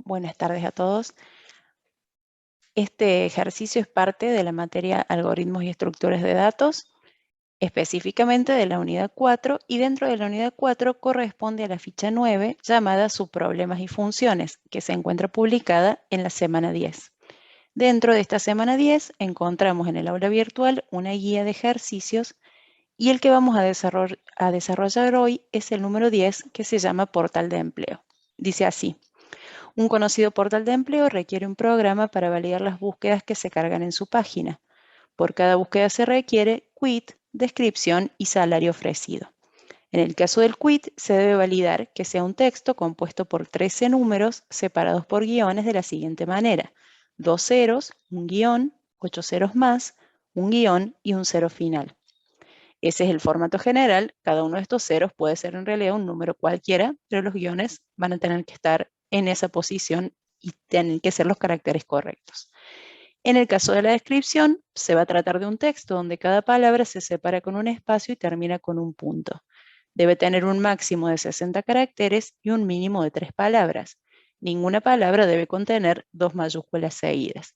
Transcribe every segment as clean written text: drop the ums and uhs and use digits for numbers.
Buenas tardes a todos. Este ejercicio es parte de la materia Algoritmos y Estructuras de Datos, específicamente de la unidad 4, y dentro de la unidad 4 corresponde a la ficha 9 llamada Subproblemas y Funciones, que se encuentra publicada en la semana 10. Dentro de esta semana 10 encontramos en el aula virtual una guía de ejercicios y el que vamos a desarrollar hoy es el número 10, que se llama Portal de Empleo. Dice así: un conocido portal de empleo requiere un programa para validar las búsquedas que se cargan en su página. Por cada búsqueda se requiere quit, descripción y salario ofrecido. En el caso del quit, se debe validar que sea un texto compuesto por 13 números separados por guiones de la siguiente manera: 2 ceros, un guión, 8 ceros más, un guión y un cero final. Ese es el formato general. Cada uno de estos ceros puede ser en realidad un número cualquiera, pero los guiones van a tener que estar en esa posición y tienen que ser los caracteres correctos. En el caso de la descripción, se va a tratar de un texto donde cada palabra se separa con un espacio y termina con un punto. Debe tener un máximo de 60 caracteres y un mínimo de 3 palabras. Ninguna palabra debe contener 2 mayúsculas seguidas.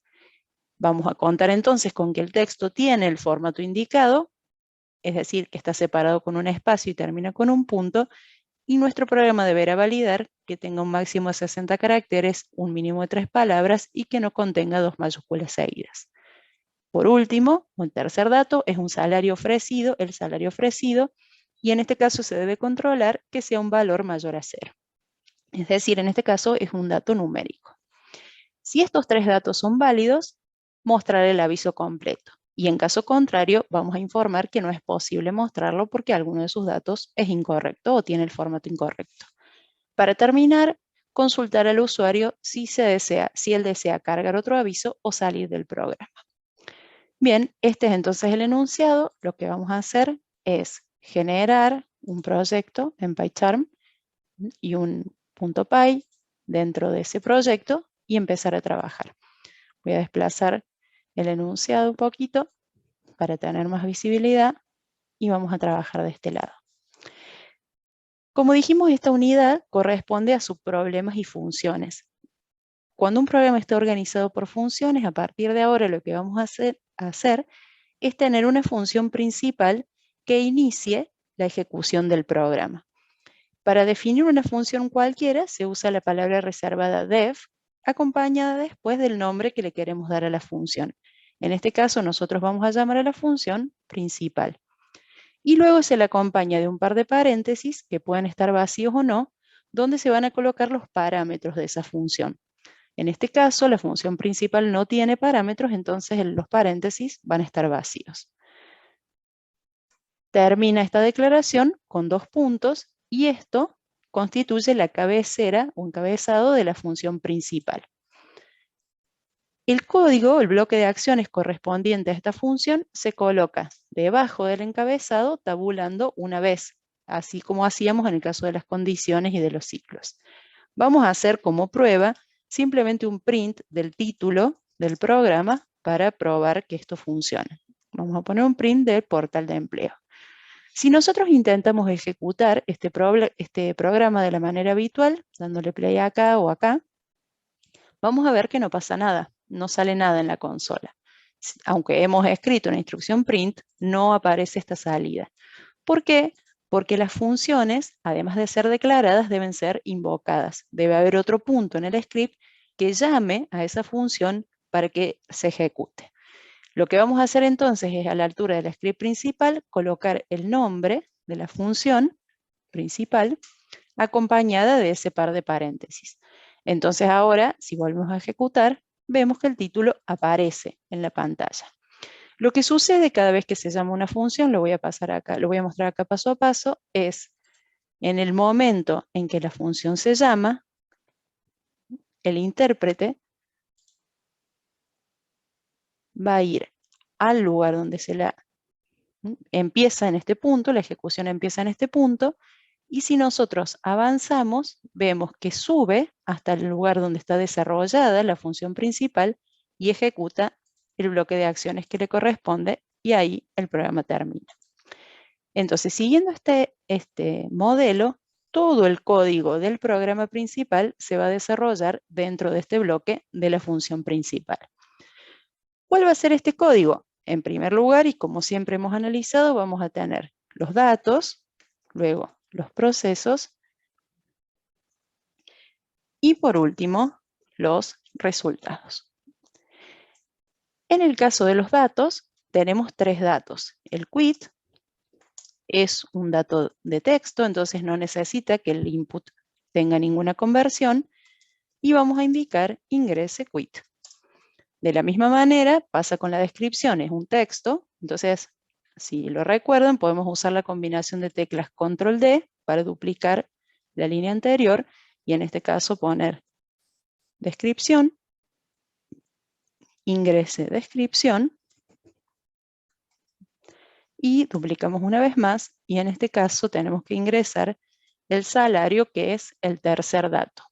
Vamos a contar entonces con que el texto tiene el formato indicado, es decir, que está separado con un espacio y termina con un punto, y nuestro programa deberá validar que tenga un máximo de 60 caracteres, un mínimo de 3 palabras y que no contenga 2 mayúsculas seguidas. Por último, un tercer dato es un salario ofrecido, el salario ofrecido, y en este caso se debe controlar que sea un valor mayor a 0. Es decir, en este caso es un dato numérico. Si estos 3 datos son válidos, mostrar el aviso completo. Y en caso contrario, vamos a informar que no es posible mostrarlo porque alguno de sus datos es incorrecto o tiene el formato incorrecto. Para terminar, consultar al usuario si él desea cargar otro aviso o salir del programa. Bien, este es entonces el enunciado. Lo que vamos a hacer es generar un proyecto en PyCharm y un .py dentro de ese proyecto y empezar a trabajar. Voy a desplazar el enunciado un poquito para tener más visibilidad y vamos a trabajar de este lado. Como dijimos, esta unidad corresponde a subproblemas y funciones. Cuando un programa está organizado por funciones, a partir de ahora lo que vamos a hacer es tener una función principal que inicie la ejecución del programa. Para definir una función cualquiera se usa la palabra reservada def, acompañada después del nombre que le queremos dar a la función. En este caso nosotros vamos a llamar a la función principal. Y luego se le acompaña de un par de paréntesis, que pueden estar vacíos o no, donde se van a colocar los parámetros de esa función. En este caso, la función principal no tiene parámetros, entonces los paréntesis van a estar vacíos. Termina esta declaración con 2 puntos y esto constituye la cabecera o encabezado de la función principal. El código, el bloque de acciones correspondiente a esta función, se coloca debajo del encabezado tabulando una vez, así como hacíamos en el caso de las condiciones y de los ciclos. Vamos a hacer como prueba simplemente un print del título del programa para probar que esto funciona. Vamos a poner un print del portal de empleo. Si nosotros intentamos ejecutar este programa de la manera habitual, dándole play acá o acá, vamos a ver que no pasa nada, no sale nada en la consola. Aunque hemos escrito una instrucción print, no aparece esta salida. ¿Por qué? Porque las funciones, además de ser declaradas, deben ser invocadas. Debe haber otro punto en el script que llame a esa función para que se ejecute. Lo que vamos a hacer entonces es, a la altura del script principal, colocar el nombre de la función principal acompañada de ese par de paréntesis. Entonces ahora, si volvemos a ejecutar, vemos que el título aparece en la pantalla. Lo que sucede cada vez que se llama una función, lo voy a mostrar acá paso a paso, es en el momento en que la función se llama, el intérprete va a ir al lugar donde empieza en este punto, la ejecución empieza en este punto, y si nosotros avanzamos, vemos que sube hasta el lugar donde está desarrollada la función principal y ejecuta el bloque de acciones que le corresponde, y ahí el programa termina. Entonces, siguiendo este modelo, todo el código del programa principal se va a desarrollar dentro de este bloque de la función principal. ¿Cuál va a ser este código? En primer lugar, y como siempre hemos analizado, vamos a tener los datos, luego los procesos y por último, los resultados. En el caso de los datos, tenemos tres datos. El quit es un dato de texto, entonces no necesita que el input tenga ninguna conversión y vamos a indicar ingrese quit. De la misma manera pasa con la descripción, es un texto, entonces si lo recuerdan podemos usar la combinación de teclas control D para duplicar la línea anterior y en este caso poner descripción, ingrese descripción y duplicamos una vez más y en este caso tenemos que ingresar el salario que es el tercer dato.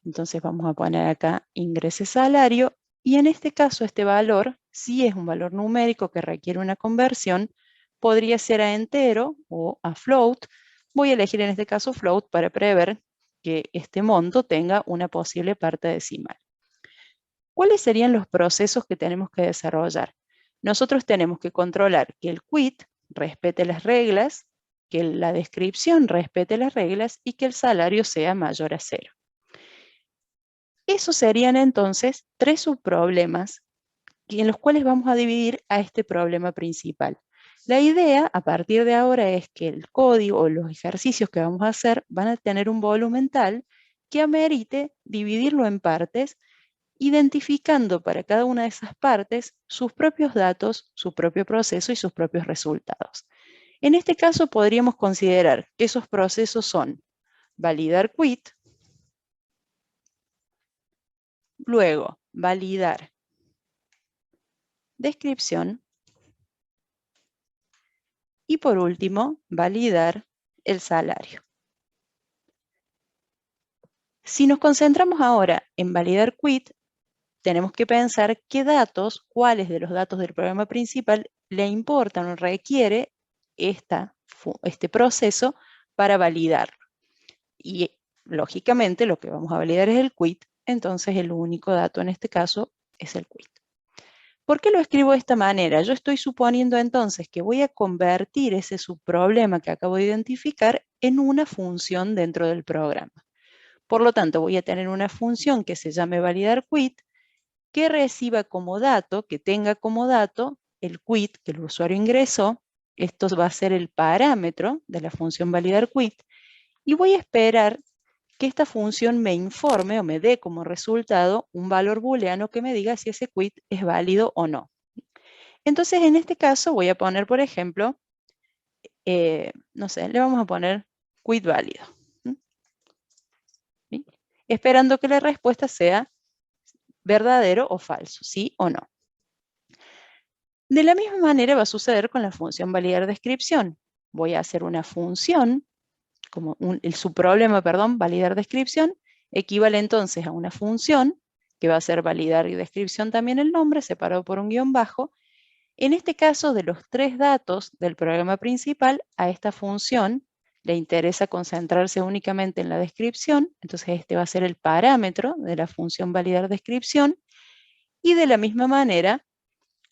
Entonces vamos a poner acá ingrese salario y en este caso este valor, si es un valor numérico que requiere una conversión, podría ser a entero o a float. Voy a elegir en este caso float para prever que este monto tenga una posible parte decimal. ¿Cuáles serían los procesos que tenemos que desarrollar? Nosotros tenemos que controlar que el quit respete las reglas, que la descripción respete las reglas y que el salario sea mayor a 0. Esos serían entonces tres subproblemas en los cuales vamos a dividir a este problema principal. La idea a partir de ahora es que el código o los ejercicios que vamos a hacer van a tener un volumen tal que amerite dividirlo en partes, identificando para cada una de esas partes sus propios datos, su propio proceso y sus propios resultados. En este caso podríamos considerar que esos procesos son validar quit, luego validar descripción y por último validar el salario. Si nos concentramos ahora en validar quit, tenemos que pensar qué datos, cuáles de los datos del programa principal le importan o requiere este proceso para validarlo. Y lógicamente lo que vamos a validar es el quit, entonces el único dato en este caso es el quit. ¿Por qué lo escribo de esta manera? Yo estoy suponiendo entonces que voy a convertir ese subproblema que acabo de identificar en una función dentro del programa. Por lo tanto, voy a tener una función que se llame validar quit, que reciba como dato, que tenga como dato el quit que el usuario ingresó. Esto va a ser el parámetro de la función validar quit. Y voy a esperar que esta función me informe o me dé como resultado un valor booleano que me diga si ese quit es válido o no. Entonces, en este caso voy a poner, por ejemplo, no sé, le vamos a poner quit válido. ¿Sí? Esperando que la respuesta sea verdadero o falso, sí o no. De la misma manera va a suceder con la función validar descripción. Voy a hacer una función, como el subproblema, perdón, validar descripción, equivale entonces a una función que va a ser validar y descripción también el nombre, separado por un guión bajo. En este caso, de los tres datos del programa principal, a esta función le interesa concentrarse únicamente en la descripción, entonces este va a ser el parámetro de la función validar descripción, y de la misma manera,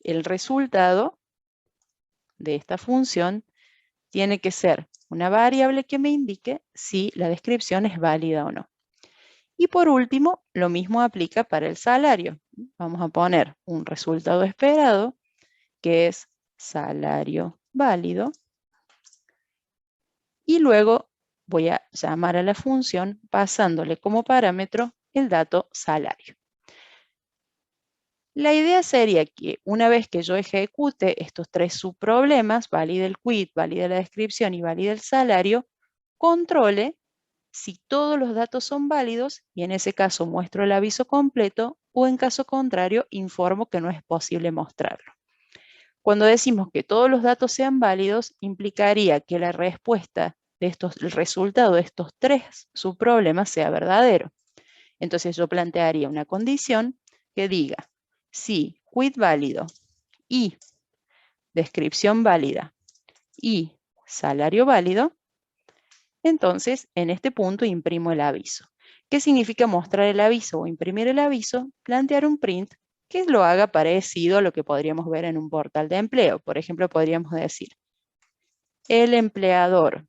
el resultado de esta función tiene que ser una variable que me indique si la descripción es válida o no. Y por último, lo mismo aplica para el salario. Vamos a poner un resultado esperado, que es salario válido, y luego voy a llamar a la función pasándole como parámetro el dato salario. La idea sería que una vez que yo ejecute estos tres subproblemas, valide el quit, valide la descripción y valide el salario, controle si todos los datos son válidos y en ese caso muestro el aviso completo o en caso contrario informo que no es posible mostrarlo. Cuando decimos que todos los datos sean válidos, implicaría que la respuesta de el resultado de estos tres subproblemas sea verdadero. Entonces yo plantearía una condición que diga si quit válido y descripción válida y salario válido, Entonces, en este punto imprimo el aviso. ¿Qué significa mostrar el aviso o imprimir el aviso? Plantear un print que lo haga parecido a lo que podríamos ver en un portal de empleo. Por ejemplo, podríamos decir, el empleador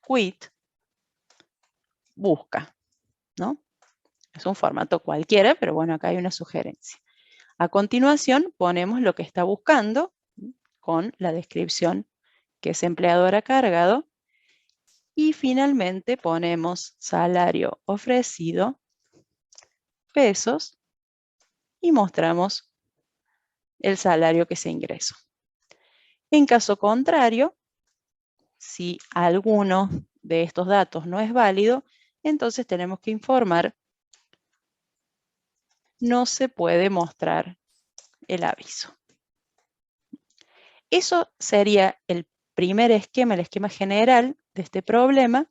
quit busca, ¿no? Es un formato cualquiera, pero bueno, acá hay una sugerencia. A continuación, ponemos lo que está buscando con la descripción que ese empleador ha cargado. Y finalmente ponemos salario ofrecido, pesos, y mostramos el salario que se ingresó. En caso contrario, si alguno de estos datos no es válido, entonces tenemos que informar, no se puede mostrar el aviso. Eso sería el primer esquema, el esquema general de este problema.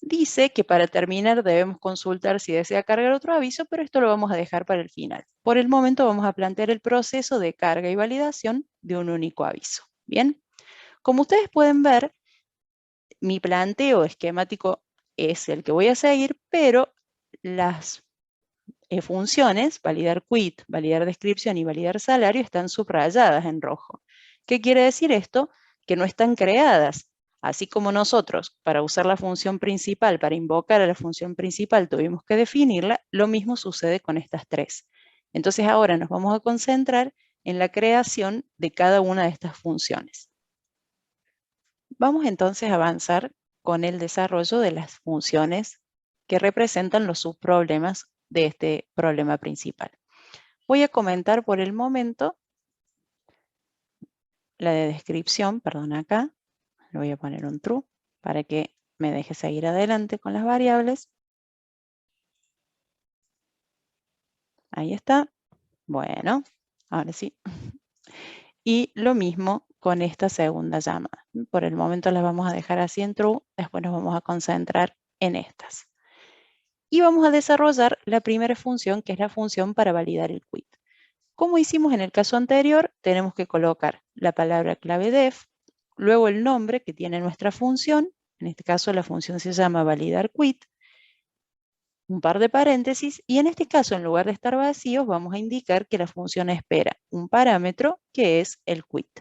Dice que para terminar debemos consultar si desea cargar otro aviso, pero esto lo vamos a dejar para el final. Por el momento vamos a plantear el proceso de carga y validación de un único aviso. Bien, como ustedes pueden ver, mi planteo esquemático es el que voy a seguir, pero las funciones, validar quit, validar descripción y validar salario, están subrayadas en rojo. ¿Qué quiere decir esto? Que no están creadas. Así como nosotros, para usar la función principal, para invocar a la función principal, tuvimos que definirla, lo mismo sucede con estas tres. Entonces ahora nos vamos a concentrar en la creación de cada una de estas funciones. Vamos entonces a avanzar con el desarrollo de las funciones que representan los subproblemas de este problema principal. Voy a comentar por el momento la de descripción, perdón, acá, le voy a poner un true para que me deje seguir adelante con las variables. Ahí está. Bueno, ahora sí. Y lo mismo con esta segunda llamada. Por el momento las vamos a dejar así en true, después nos vamos a concentrar en estas. Y vamos a desarrollar la primera función, que es la función para validar el quit. Como hicimos en el caso anterior, tenemos que colocar la palabra clave def, luego el nombre que tiene nuestra función, en este caso la función se llama validar quit, un par de paréntesis, y en este caso en lugar de estar vacíos vamos a indicar que la función espera un parámetro que es el quit.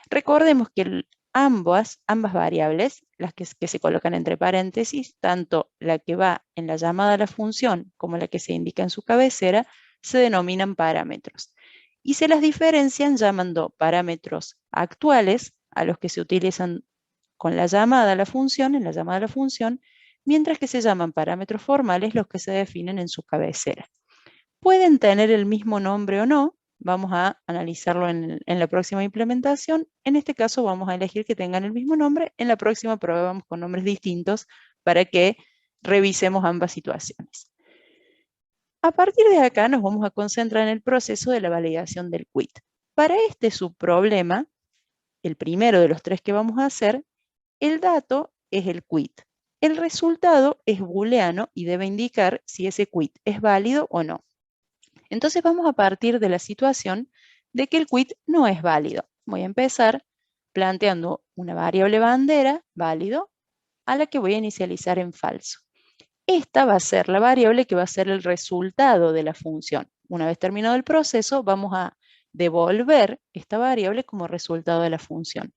Recordemos que ambas variables, las que se colocan entre paréntesis, tanto la que va en la llamada a la función como la que se indica en su cabecera, se denominan parámetros. Y se las diferencian llamando parámetros actuales a los que se utilizan con la llamada a la función, en la llamada a la función, mientras que se llaman parámetros formales los que se definen en su cabecera. Pueden tener el mismo nombre o no, vamos a analizarlo en la próxima implementación. En este caso vamos a elegir que tengan el mismo nombre, en la próxima probamos con nombres distintos para que revisemos ambas situaciones. A partir de acá nos vamos a concentrar en el proceso de la validación del quit. Para este subproblema, el primero de los tres que vamos a hacer, el dato es el quit. El resultado es booleano y debe indicar si ese quit es válido o no. Entonces vamos a partir de la situación de que el quit no es válido. Voy a empezar planteando una variable bandera, válido, a la que voy a inicializar en falso. Esta va a ser la variable que va a ser el resultado de la función. Una vez terminado el proceso, vamos a devolver esta variable como resultado de la función.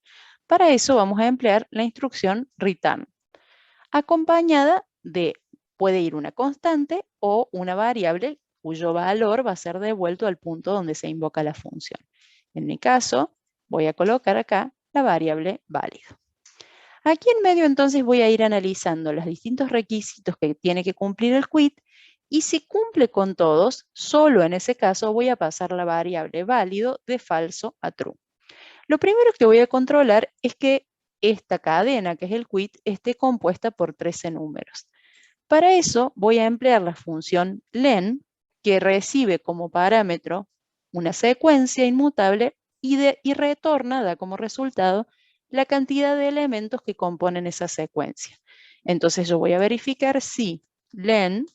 Para eso vamos a emplear la instrucción return, acompañada de, puede ir una constante o una variable cuyo valor va a ser devuelto al punto donde se invoca la función. En mi caso, voy a colocar acá la variable válido. Aquí en medio entonces voy a ir analizando los distintos requisitos que tiene que cumplir el quit y si cumple con todos, solo en ese caso voy a pasar la variable válido de falso a true. Lo primero que voy a controlar es que esta cadena, que es el quit, esté compuesta por 13 números. Para eso voy a emplear la función len, que recibe como parámetro una secuencia inmutable y retorna, da como resultado, la cantidad de elementos que componen esa secuencia. Entonces yo voy a verificar si len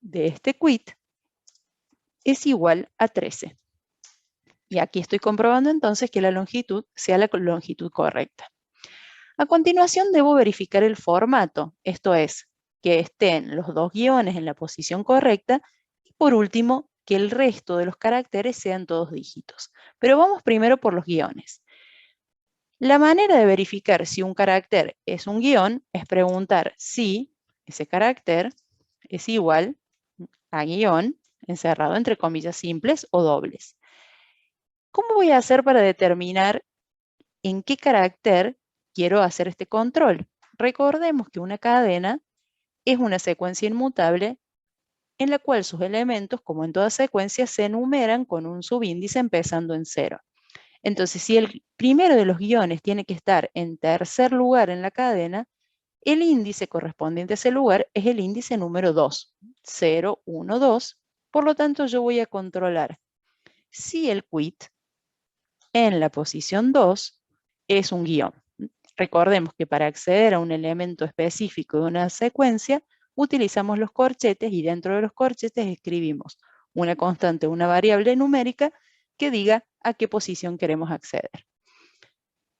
de este quit es igual a 13. Y aquí estoy comprobando entonces que la longitud sea la longitud correcta. A continuación debo verificar el formato, esto es, que estén los dos guiones en la posición correcta y por último, que el resto de los caracteres sean todos dígitos. Pero vamos primero por los guiones. La manera de verificar si un carácter es un guión es preguntar si ese carácter es igual a guión, encerrado entre comillas simples o dobles. ¿Cómo voy a hacer para determinar en qué carácter quiero hacer este control? Recordemos que una cadena es una secuencia inmutable en la cual sus elementos, como en toda secuencia, se enumeran con un subíndice empezando en 0. Entonces, si el primero de los guiones tiene que estar en tercer lugar en la cadena, el índice correspondiente a ese lugar es el índice número 2, 0, 1, 2. Por lo tanto, yo voy a controlar si el quit en la posición 2 es un guión. Recordemos que para acceder a un elemento específico de una secuencia, utilizamos los corchetes y dentro de los corchetes escribimos una constante, una variable numérica que diga a qué posición queremos acceder.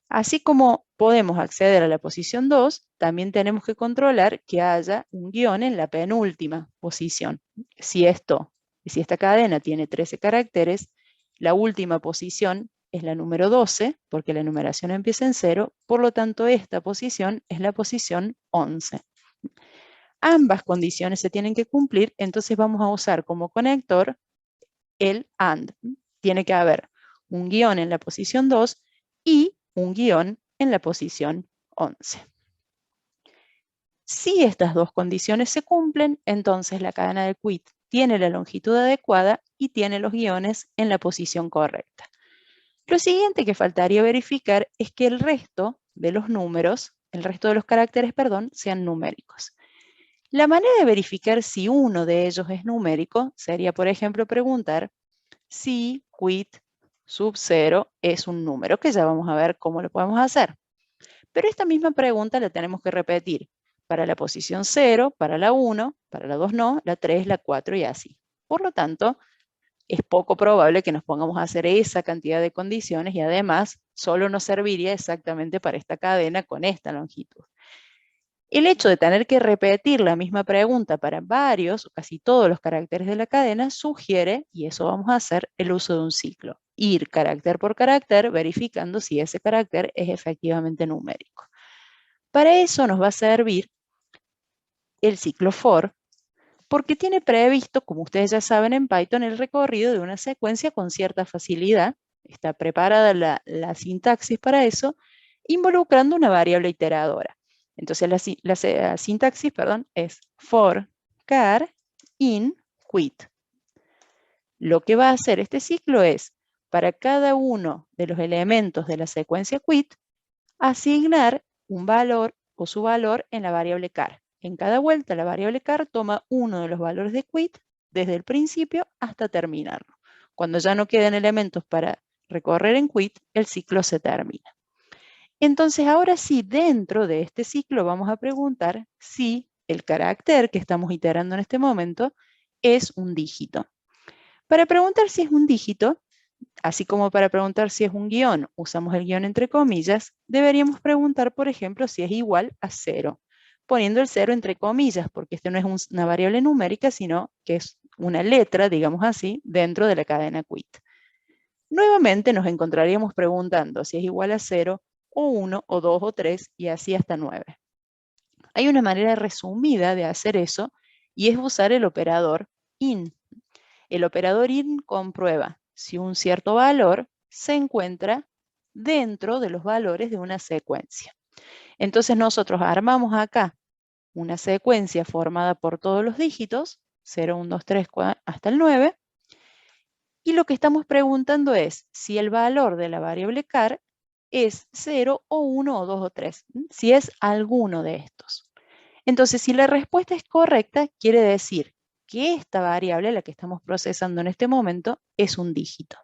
Así como podemos acceder a la posición 2, también tenemos que controlar que haya un guión en la penúltima posición. Si esta cadena tiene 13 caracteres, la última posición es la número 12, porque la numeración empieza en 0, por lo tanto esta posición es la posición 11. Ambas condiciones se tienen que cumplir, entonces vamos a usar como conector el AND. Tiene que haber un guión en la posición 2 y un guión en la posición 11. Si estas dos condiciones se cumplen, entonces la cadena de quit tiene la longitud adecuada y tiene los guiones en la posición correcta. Lo siguiente que faltaría verificar es que el resto de los números, el resto de los caracteres, perdón, sean numéricos. La manera de verificar si uno de ellos es numérico sería, por ejemplo, preguntar si quit sub 0 es un número, que ya vamos a ver cómo lo podemos hacer. Pero esta misma pregunta la tenemos que repetir para la posición 0, para la 1, para la 2 no, la 3, la 4 y así. Por lo tanto, es poco probable que nos pongamos a hacer esa cantidad de condiciones y además solo nos serviría exactamente para esta cadena con esta longitud. El hecho de tener que repetir la misma pregunta para varios o casi todos los caracteres de la cadena sugiere, y eso vamos a hacer, el uso de un ciclo. Ir carácter por carácter verificando si ese carácter es efectivamente numérico. Para eso nos va a servir el ciclo for, porque tiene previsto, como ustedes ya saben en Python, el recorrido de una secuencia con cierta facilidad. Está preparada la sintaxis para eso, involucrando una variable iteradora. Entonces la sintaxis, perdón, es for char in quit. Lo que va a hacer este ciclo es, para cada uno de los elementos de la secuencia quit, asignar un valor o su valor en la variable char. En cada vuelta la variable char toma uno de los valores de quit desde el principio hasta terminarlo. Cuando ya no quedan elementos para recorrer en quit, el ciclo se termina. Entonces ahora sí, dentro de este ciclo vamos a preguntar si el carácter que estamos iterando en este momento es un dígito. Para preguntar si es un dígito, así como para preguntar si es un guión, usamos el guión entre comillas, deberíamos preguntar, por ejemplo, si es igual a 0, poniendo el 0 entre comillas, porque esto no es una variable numérica, sino que es una letra, digamos así, dentro de la cadena quit. Nuevamente nos encontraríamos preguntando si es igual a 0, o 1, o 2, o 3, y así hasta 9. Hay una manera resumida de hacer eso, y es usar el operador in. El operador in comprueba si un cierto valor se encuentra dentro de los valores de una secuencia. Entonces nosotros armamos acá una secuencia formada por todos los dígitos, 0, 1, 2, 3, hasta el 9, y lo que estamos preguntando es si el valor de la variable char es 0 o 1 o 2 o 3, si es alguno de estos. Entonces, si la respuesta es correcta, quiere decir que esta variable, la que estamos procesando en este momento, es un dígito.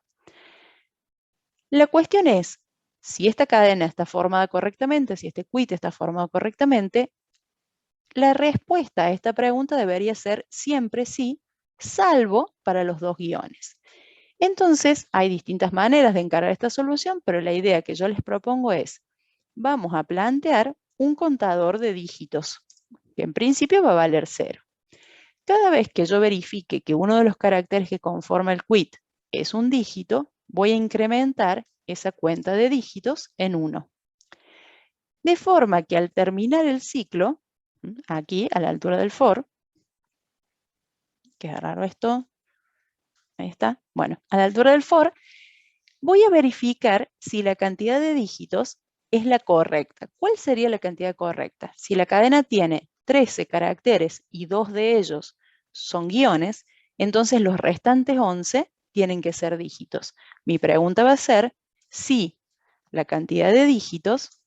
La cuestión es, si esta cadena está formada correctamente, si este quit está formado correctamente, la respuesta a esta pregunta debería ser siempre sí, salvo para los dos guiones. Entonces, hay distintas maneras de encarar esta solución, pero la idea que yo les propongo es, vamos a plantear un contador de dígitos, que en principio va a valer 0. Cada vez que yo verifique que uno de los caracteres que conforma el quit es un dígito, voy a incrementar esa cuenta de dígitos en 1. De forma que al terminar el ciclo, aquí a la altura del for, qué raro esto, ahí está, bueno, a la altura del for, voy a verificar si la cantidad de dígitos es la correcta. ¿Cuál sería la cantidad correcta? Si la cadena tiene 13 caracteres y 2 de ellos son guiones, entonces los restantes 11 tienen que ser dígitos. Mi pregunta va a ser si la cantidad de dígitos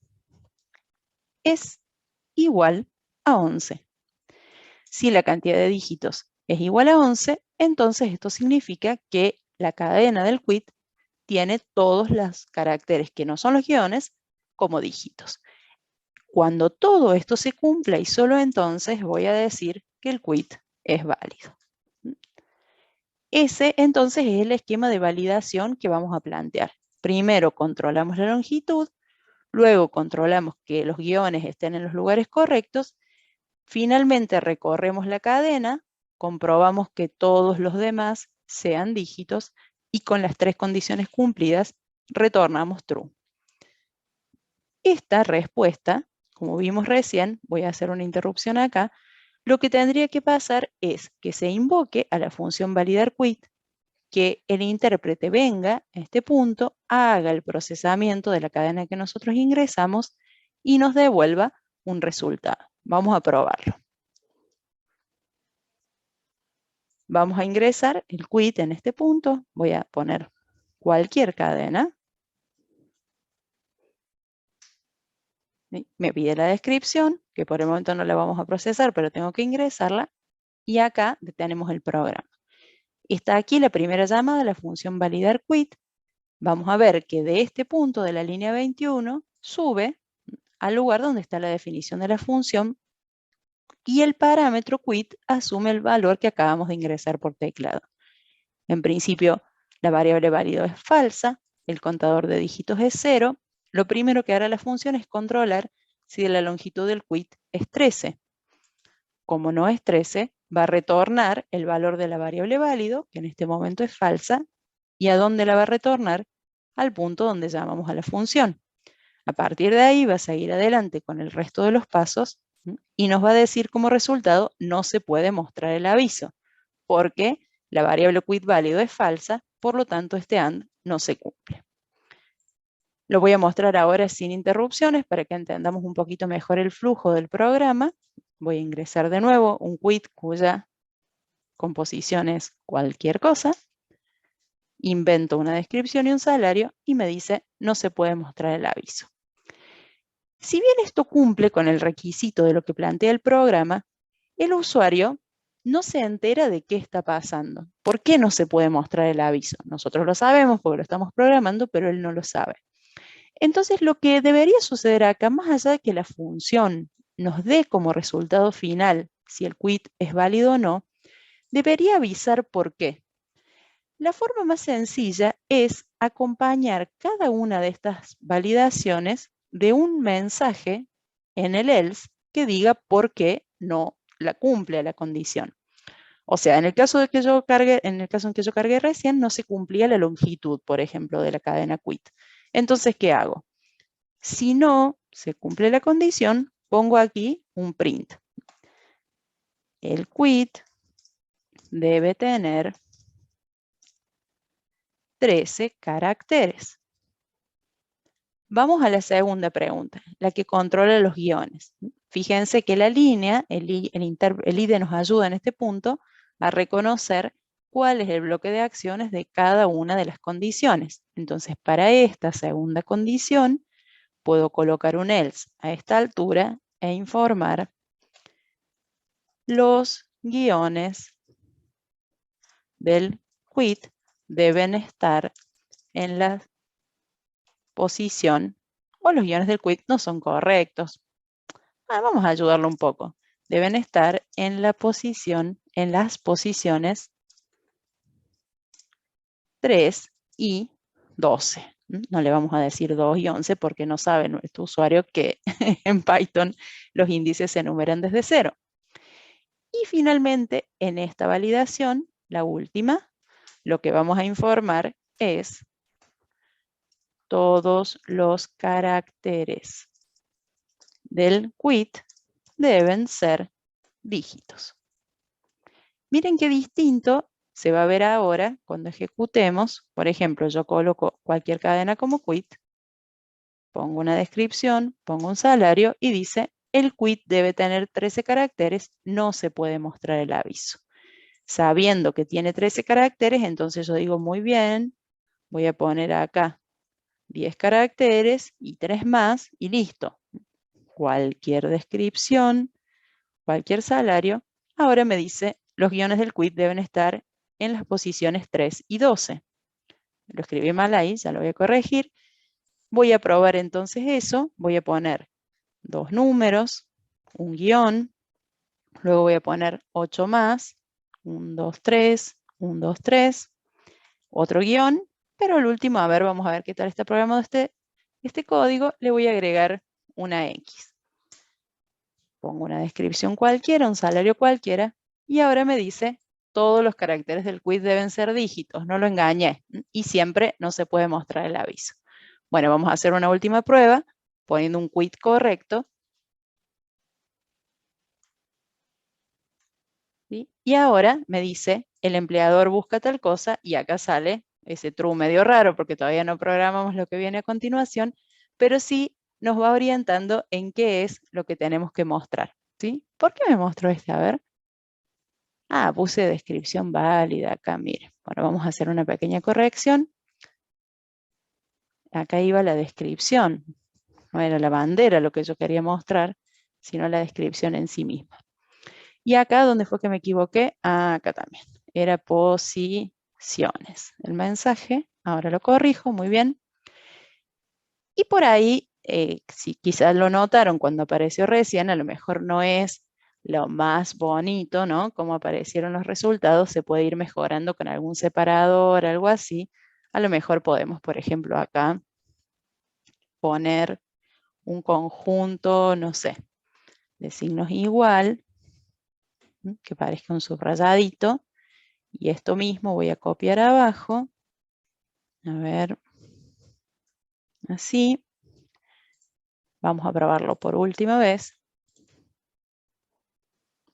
es igual a 11. Si la cantidad de dígitos es igual a 11, entonces esto significa que la cadena del quit tiene todos los caracteres que no son los guiones como dígitos. Cuando todo esto se cumpla y solo entonces voy a decir que el quit es válido. Ese entonces es el esquema de validación que vamos a plantear. Primero controlamos la longitud, luego controlamos que los guiones estén en los lugares correctos, finalmente recorremos la cadena, comprobamos que todos los demás sean dígitos y con las 3 condiciones cumplidas retornamos true. Esta respuesta, como vimos recién, voy a hacer una interrupción acá, lo que tendría que pasar es que se invoque a la función validar quit, que el intérprete venga a este punto, haga el procesamiento de la cadena que nosotros ingresamos y nos devuelva un resultado. Vamos a probarlo. Vamos a ingresar el quit en este punto. Voy a poner cualquier cadena. Me pide la descripción, que por el momento no la vamos a procesar, pero tengo que ingresarla. Y acá detenemos el programa. Está aquí la primera llamada, la función validar quit. Vamos a ver que de este punto de la línea 21 sube al lugar donde está la definición de la función y el parámetro quit asume el valor que acabamos de ingresar por teclado. En principio, la variable válido es falsa, el contador de dígitos es 0. Lo primero que hará la función es controlar si la longitud del quit es 13. Como no es 13, va a retornar el valor de la variable válido, que en este momento es falsa, y ¿a dónde la va a retornar? Al punto donde llamamos a la función. A partir de ahí va a seguir adelante con el resto de los pasos y nos va a decir como resultado no se puede mostrar el aviso, porque la variable quit válido es falsa, por lo tanto este AND no se cumple. Lo voy a mostrar ahora sin interrupciones para que entendamos un poquito mejor el flujo del programa. Voy a ingresar de nuevo un quit cuya composición es cualquier cosa. Invento una descripción y un salario y me dice no se puede mostrar el aviso. Si bien esto cumple con el requisito de lo que plantea el programa, el usuario no se entera de qué está pasando. ¿Por qué no se puede mostrar el aviso? Nosotros lo sabemos porque lo estamos programando, pero él no lo sabe. Entonces, lo que debería suceder acá, más allá de que la función nos dé como resultado final si el quit es válido o no, debería avisar por qué. La forma más sencilla es acompañar cada una de estas validaciones de un mensaje en el else que diga por qué no la cumple la condición. O sea, en el caso en que yo cargué recién, no se cumplía la longitud, por ejemplo, de la cadena quit. Entonces, ¿qué hago? Si no se cumple la condición, pongo aquí un print. El quit debe tener 13 caracteres. Vamos a la segunda pregunta, la que controla los guiones. Fíjense que la línea, el IDE nos ayuda en este punto a reconocer cuál es el bloque de acciones de cada una de las condiciones. Entonces, para esta segunda condición, puedo colocar un else a esta altura e informar los guiones del quit deben estar en la posición, o los guiones del quit no son correctos. Vamos a ayudarlo un poco. Deben estar en la posición, en las posiciones 3 y 12. No le vamos a decir 2 y 11 porque no sabe nuestro usuario que en Python los índices se enumeran desde 0. Y finalmente, en esta validación, la última, lo que vamos a informar es todos los caracteres del quit deben ser dígitos. Miren qué distinto se va a ver ahora cuando ejecutemos. Por ejemplo, yo coloco cualquier cadena como quit, pongo una descripción, pongo un salario y dice, el quit debe tener 13 caracteres, no se puede mostrar el aviso. Sabiendo que tiene 13 caracteres, entonces yo digo, muy bien, voy a poner acá 10 caracteres y 3 más y listo. Cualquier descripción, cualquier salario, ahora me dice, los guiones del quit deben estar en las posiciones 3 y 12. Lo escribí mal ahí, ya lo voy a corregir. Voy a probar entonces eso, voy a poner 2 números, un guión, luego voy a poner 8 más, 1, 2, 3, 1, 2, 3, otro guión, pero al último, a ver, vamos a ver qué tal está programado este código, le voy a agregar una X. Pongo una descripción cualquiera, un salario cualquiera, y ahora me dice, todos los caracteres del quit deben ser dígitos, no lo engañé, y siempre no se puede mostrar el aviso. Bueno, vamos a hacer una última prueba, poniendo un quit correcto. ¿Sí? Y ahora me dice, el empleador busca tal cosa, y acá sale ese true medio raro, porque todavía no programamos lo que viene a continuación, pero sí nos va orientando en qué es lo que tenemos que mostrar. ¿Sí? ¿Por qué me mostró este? A ver. Ah, puse descripción válida acá, mire. Bueno, vamos a hacer una pequeña corrección. Acá iba la descripción. No era la bandera lo que yo quería mostrar, sino la descripción en sí misma. Y acá, ¿dónde fue que me equivoqué? Ah, acá también. Era posiciones. El mensaje, ahora lo corrijo, muy bien. Y por ahí, si quizás lo notaron cuando apareció recién, a lo mejor no es lo más bonito, ¿no? Como aparecieron los resultados, se puede ir mejorando con algún separador, algo así. A lo mejor podemos, por ejemplo, acá poner un conjunto, no sé, de signos igual, que parezca un subrayadito. Y esto mismo voy a copiar abajo. A ver, así. Vamos a probarlo por última vez.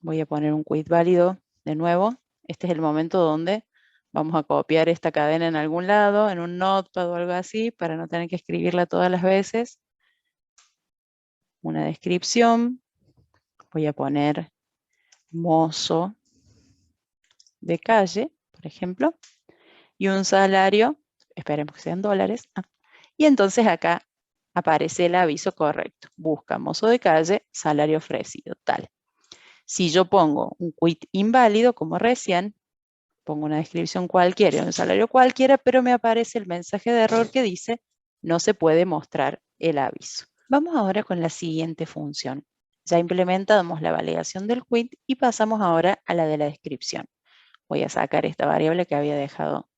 Voy a poner un quit válido de nuevo. Este es el momento donde vamos a copiar esta cadena en algún lado, en un notepad o algo así, para no tener que escribirla todas las veces. Una descripción. Voy a poner mozo de calle, por ejemplo. Y un salario, esperemos que sean dólares. Y entonces acá aparece el aviso correcto. Busca mozo de calle, salario ofrecido, tal. Si yo pongo un quit inválido, como recién, pongo una descripción cualquiera, un salario cualquiera, pero me aparece el mensaje de error que dice no se puede mostrar el aviso. Vamos ahora con la siguiente función. Ya implementamos la validación del quit y pasamos ahora a la de la descripción. Voy a sacar esta variable que había dejado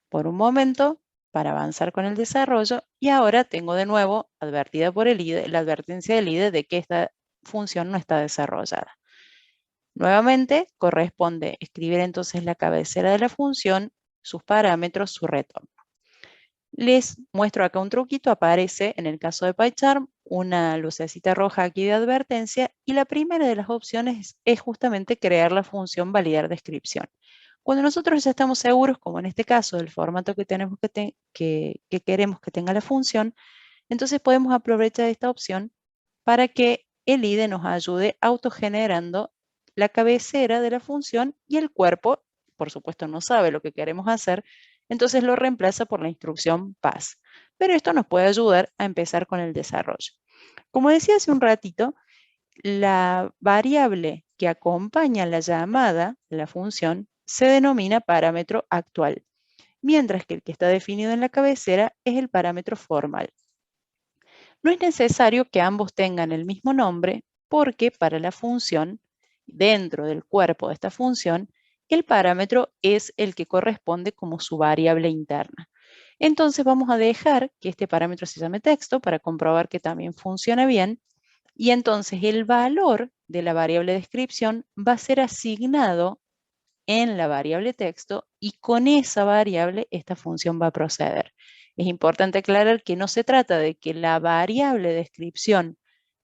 por un momento para avanzar con el desarrollo y ahora tengo de nuevo advertida por el IDE, la advertencia del IDE de que esta función no está desarrollada. Nuevamente corresponde escribir entonces la cabecera de la función, sus parámetros, su retorno. Les muestro acá un truquito, aparece en el caso de PyCharm una lucecita roja aquí de advertencia y la primera de las opciones es justamente crear la función validar descripción. Cuando nosotros ya estamos seguros, como en este caso, del formato que queremos que tenga la función, entonces podemos aprovechar esta opción para que el IDE nos ayude autogenerando la cabecera de la función y el cuerpo, por supuesto, no sabe lo que queremos hacer, entonces lo reemplaza por la instrucción pass. Pero esto nos puede ayudar a empezar con el desarrollo. Como decía hace un ratito, la variable que acompaña la llamada de la función se denomina parámetro actual, mientras que el que está definido en la cabecera es el parámetro formal. No es necesario que ambos tengan el mismo nombre porque para la función, dentro del cuerpo de esta función, el parámetro es el que corresponde como su variable interna. Entonces vamos a dejar que este parámetro se llame texto para comprobar que también funciona bien. Y entonces el valor de la variable descripción va a ser asignado en la variable texto y con esa variable esta función va a proceder. Es importante aclarar que no se trata de que la variable descripción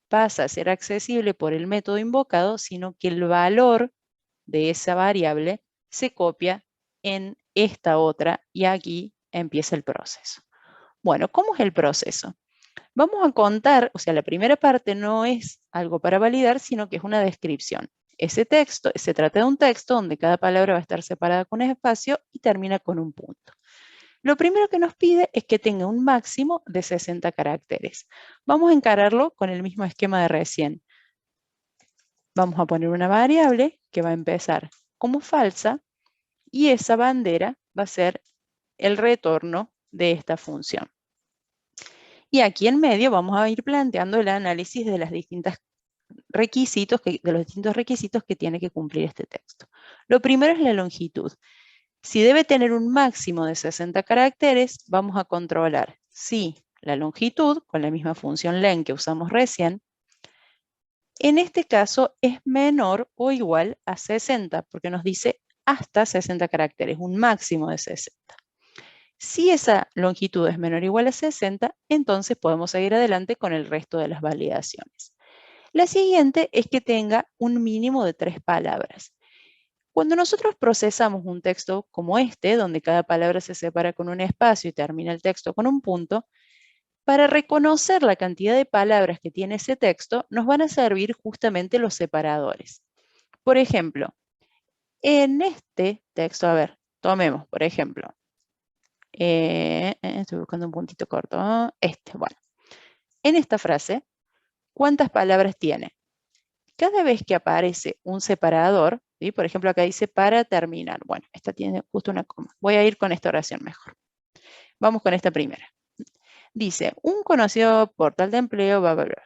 pasa a ser accesible por el método invocado, sino que el valor de esa variable se copia en esta otra y aquí empieza el proceso. Bueno, ¿cómo es el proceso? Vamos a contar, o sea, la primera parte no es algo para validar, sino que es una descripción. Ese texto, se trata de un texto donde cada palabra va a estar separada con un espacio y termina con un punto. Lo primero que nos pide es que tenga un máximo de 60 caracteres. Vamos a encararlo con el mismo esquema de recién. Vamos a poner una variable que va a empezar como falsa y esa bandera va a ser el retorno de esta función. Y aquí en medio vamos a ir planteando el análisis de los distintos requisitos que tiene que cumplir este texto. Lo primero es la longitud. Si debe tener un máximo de 60 caracteres, vamos a controlar si la longitud, con la misma función len que usamos recién, en este caso es menor o igual a 60, porque nos dice hasta 60 caracteres, un máximo de 60. Si esa longitud es menor o igual a 60, entonces podemos seguir adelante con el resto de las validaciones. La siguiente es que tenga un mínimo de 3 palabras. Cuando nosotros procesamos un texto como este, donde cada palabra se separa con un espacio y termina el texto con un punto, para reconocer la cantidad de palabras que tiene ese texto, nos van a servir justamente los separadores. Por ejemplo, en este texto, a ver, tomemos, por ejemplo, estoy buscando un puntito corto, bueno. En esta frase, ¿cuántas palabras tiene? Cada vez que aparece un separador, ¿sí? Por ejemplo, acá dice para terminar. Bueno, esta tiene justo una coma. Voy a ir con esta oración mejor. Vamos con esta primera. Dice, un conocido portal de empleo, bla, bla, bla.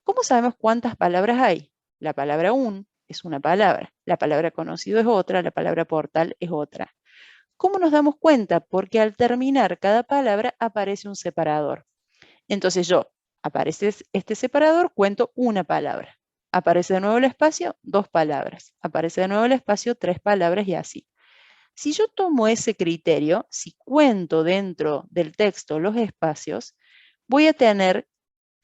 ¿Cómo sabemos cuántas palabras hay? La palabra un es una palabra, la palabra conocido es otra, la palabra portal es otra. ¿Cómo nos damos cuenta? Porque al terminar cada palabra aparece un separador. Entonces yo, aparece este separador, cuento una palabra. Aparece de nuevo el espacio, 2 palabras. Aparece de nuevo el espacio, 3 palabras y así. Si yo tomo ese criterio, si cuento dentro del texto los espacios, voy a tener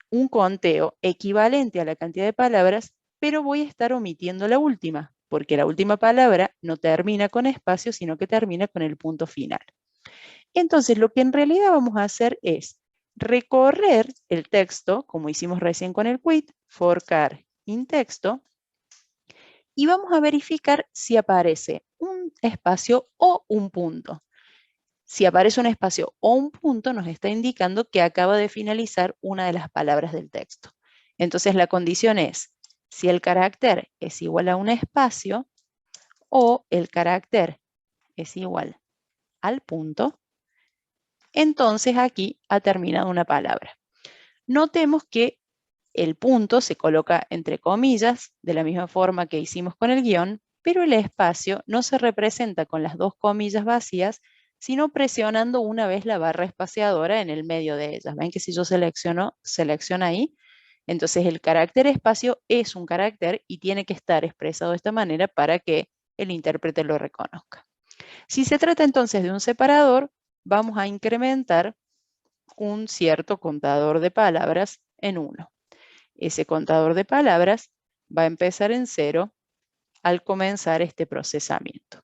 un conteo equivalente a la cantidad de palabras, pero voy a estar omitiendo la última, porque la última palabra no termina con espacio, sino que termina con el punto final. Entonces, lo que en realidad vamos a hacer es recorrer el texto, como hicimos recién con el quit, for char in texto, y vamos a verificar si aparece un espacio o un punto. Si aparece un espacio o un punto, nos está indicando que acaba de finalizar una de las palabras del texto. Entonces, la condición es si el carácter es igual a un espacio o el carácter es igual al punto, entonces aquí ha terminado una palabra. Notemos que el punto se coloca entre comillas, de la misma forma que hicimos con el guión, pero el espacio no se representa con las 2 comillas vacías, sino presionando una vez la barra espaciadora en el medio de ellas. ¿Ven que si yo selecciono ahí? Entonces el carácter espacio es un carácter y tiene que estar expresado de esta manera para que el intérprete lo reconozca. Si se trata entonces de un separador, vamos a incrementar un cierto contador de palabras en 1. Ese contador de palabras va a empezar en 0 al comenzar este procesamiento.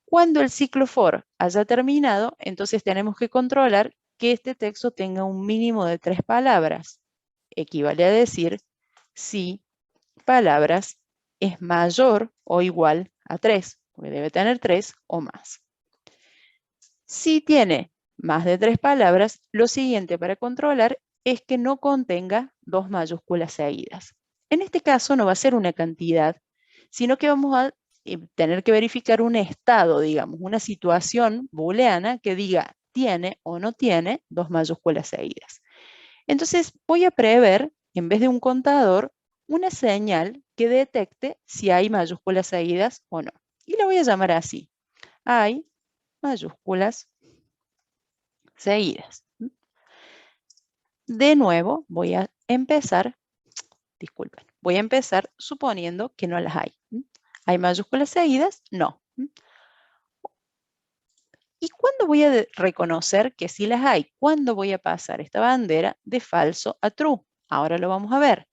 Cuando el ciclo for haya terminado, entonces tenemos que controlar que este texto tenga un mínimo de 3 palabras. Equivale a decir si palabras es mayor o igual a 3, porque debe tener 3 o más. Si tiene más de 3 palabras, lo siguiente para controlar es que no contenga 2 mayúsculas seguidas. En este caso no va a ser una cantidad, sino que vamos a tener que verificar un estado, digamos, una situación booleana que diga tiene o no tiene 2 mayúsculas seguidas. Entonces voy a prever, en vez de un contador, una señal que detecte si hay mayúsculas seguidas o no. Y la voy a llamar así. Hay mayúsculas seguidas. De nuevo, disculpen, voy a empezar suponiendo que no las hay. ¿Hay mayúsculas seguidas? No. ¿Y cuándo voy a reconocer que sí las hay? ¿Cuándo voy a pasar esta bandera de falso a true? Ahora lo vamos a ver.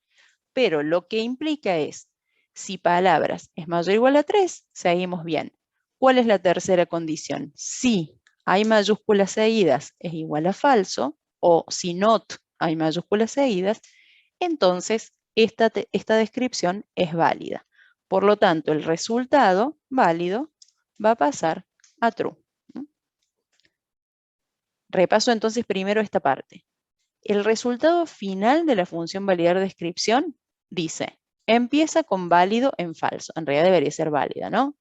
Pero lo que implica es, si palabras es mayor o igual a 3, seguimos bien. ¿Cuál es la tercera condición? Si hay mayúsculas seguidas es igual a falso, o si not hay mayúsculas seguidas, entonces esta descripción es válida. Por lo tanto, el resultado válido va a pasar a true. Repaso entonces primero esta parte. El resultado final de la función validar descripción dice, empieza con válido en falso. En realidad debería ser válida, ¿no?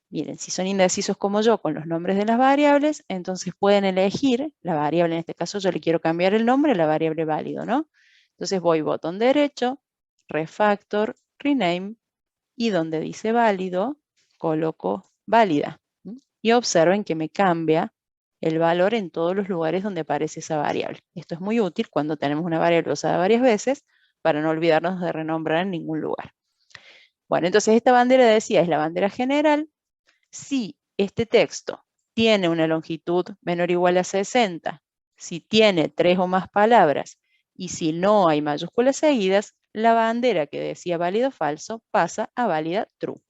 Miren, si son indecisos como yo con los nombres de las variables, entonces pueden elegir la variable, en este caso yo le quiero cambiar el nombre a la variable válido, ¿no? Entonces voy botón derecho, refactor, rename, y donde dice válido, coloco válida. Y observen que me cambia el valor en todos los lugares donde aparece esa variable. Esto es muy útil cuando tenemos una variable usada varias veces para no olvidarnos de renombrar en ningún lugar. Bueno, entonces esta bandera decía es la bandera general. Si este texto tiene una longitud menor o igual a 60, si tiene 3 o más palabras y si no hay mayúsculas seguidas, la bandera que decía válido falso pasa a válida true.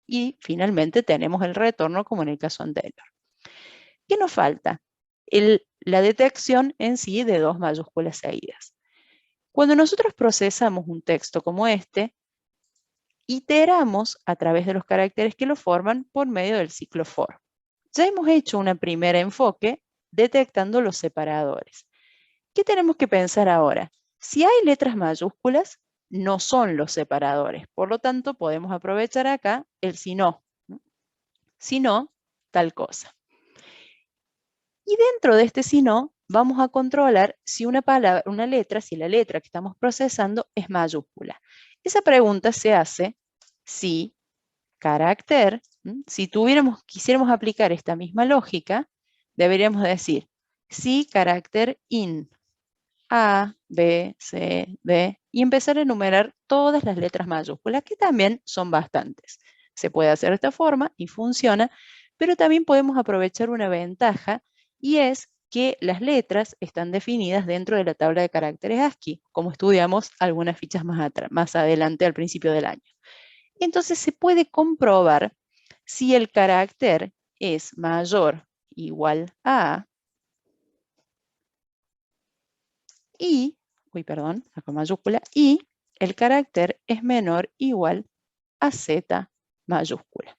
Y finalmente tenemos el retorno como en el caso anterior. ¿Qué nos falta? La detección en sí de 2 mayúsculas seguidas. Cuando nosotros procesamos un texto como este, iteramos a través de los caracteres que lo forman por medio del ciclo for. Ya hemos hecho un primer enfoque detectando los separadores. ¿Qué tenemos que pensar ahora? Si hay letras mayúsculas, no son los separadores. Por lo tanto, podemos aprovechar acá el si no. Si no, tal cosa. Y dentro de este si no, vamos a controlar si una letra, si la letra que estamos procesando es mayúscula. Esa pregunta se hace si carácter, si quisiéramos aplicar esta misma lógica, deberíamos decir si carácter in A, B, C, D, y empezar a enumerar todas las letras mayúsculas, que también son bastantes. Se puede hacer de esta forma y funciona, pero también podemos aprovechar una ventaja, y es que las letras están definidas dentro de la tabla de caracteres ASCII, como estudiamos algunas fichas más adelante al principio del año. Entonces se puede comprobar si el carácter es mayor o igual a y, con mayúscula, y el carácter es menor o igual a Z mayúscula.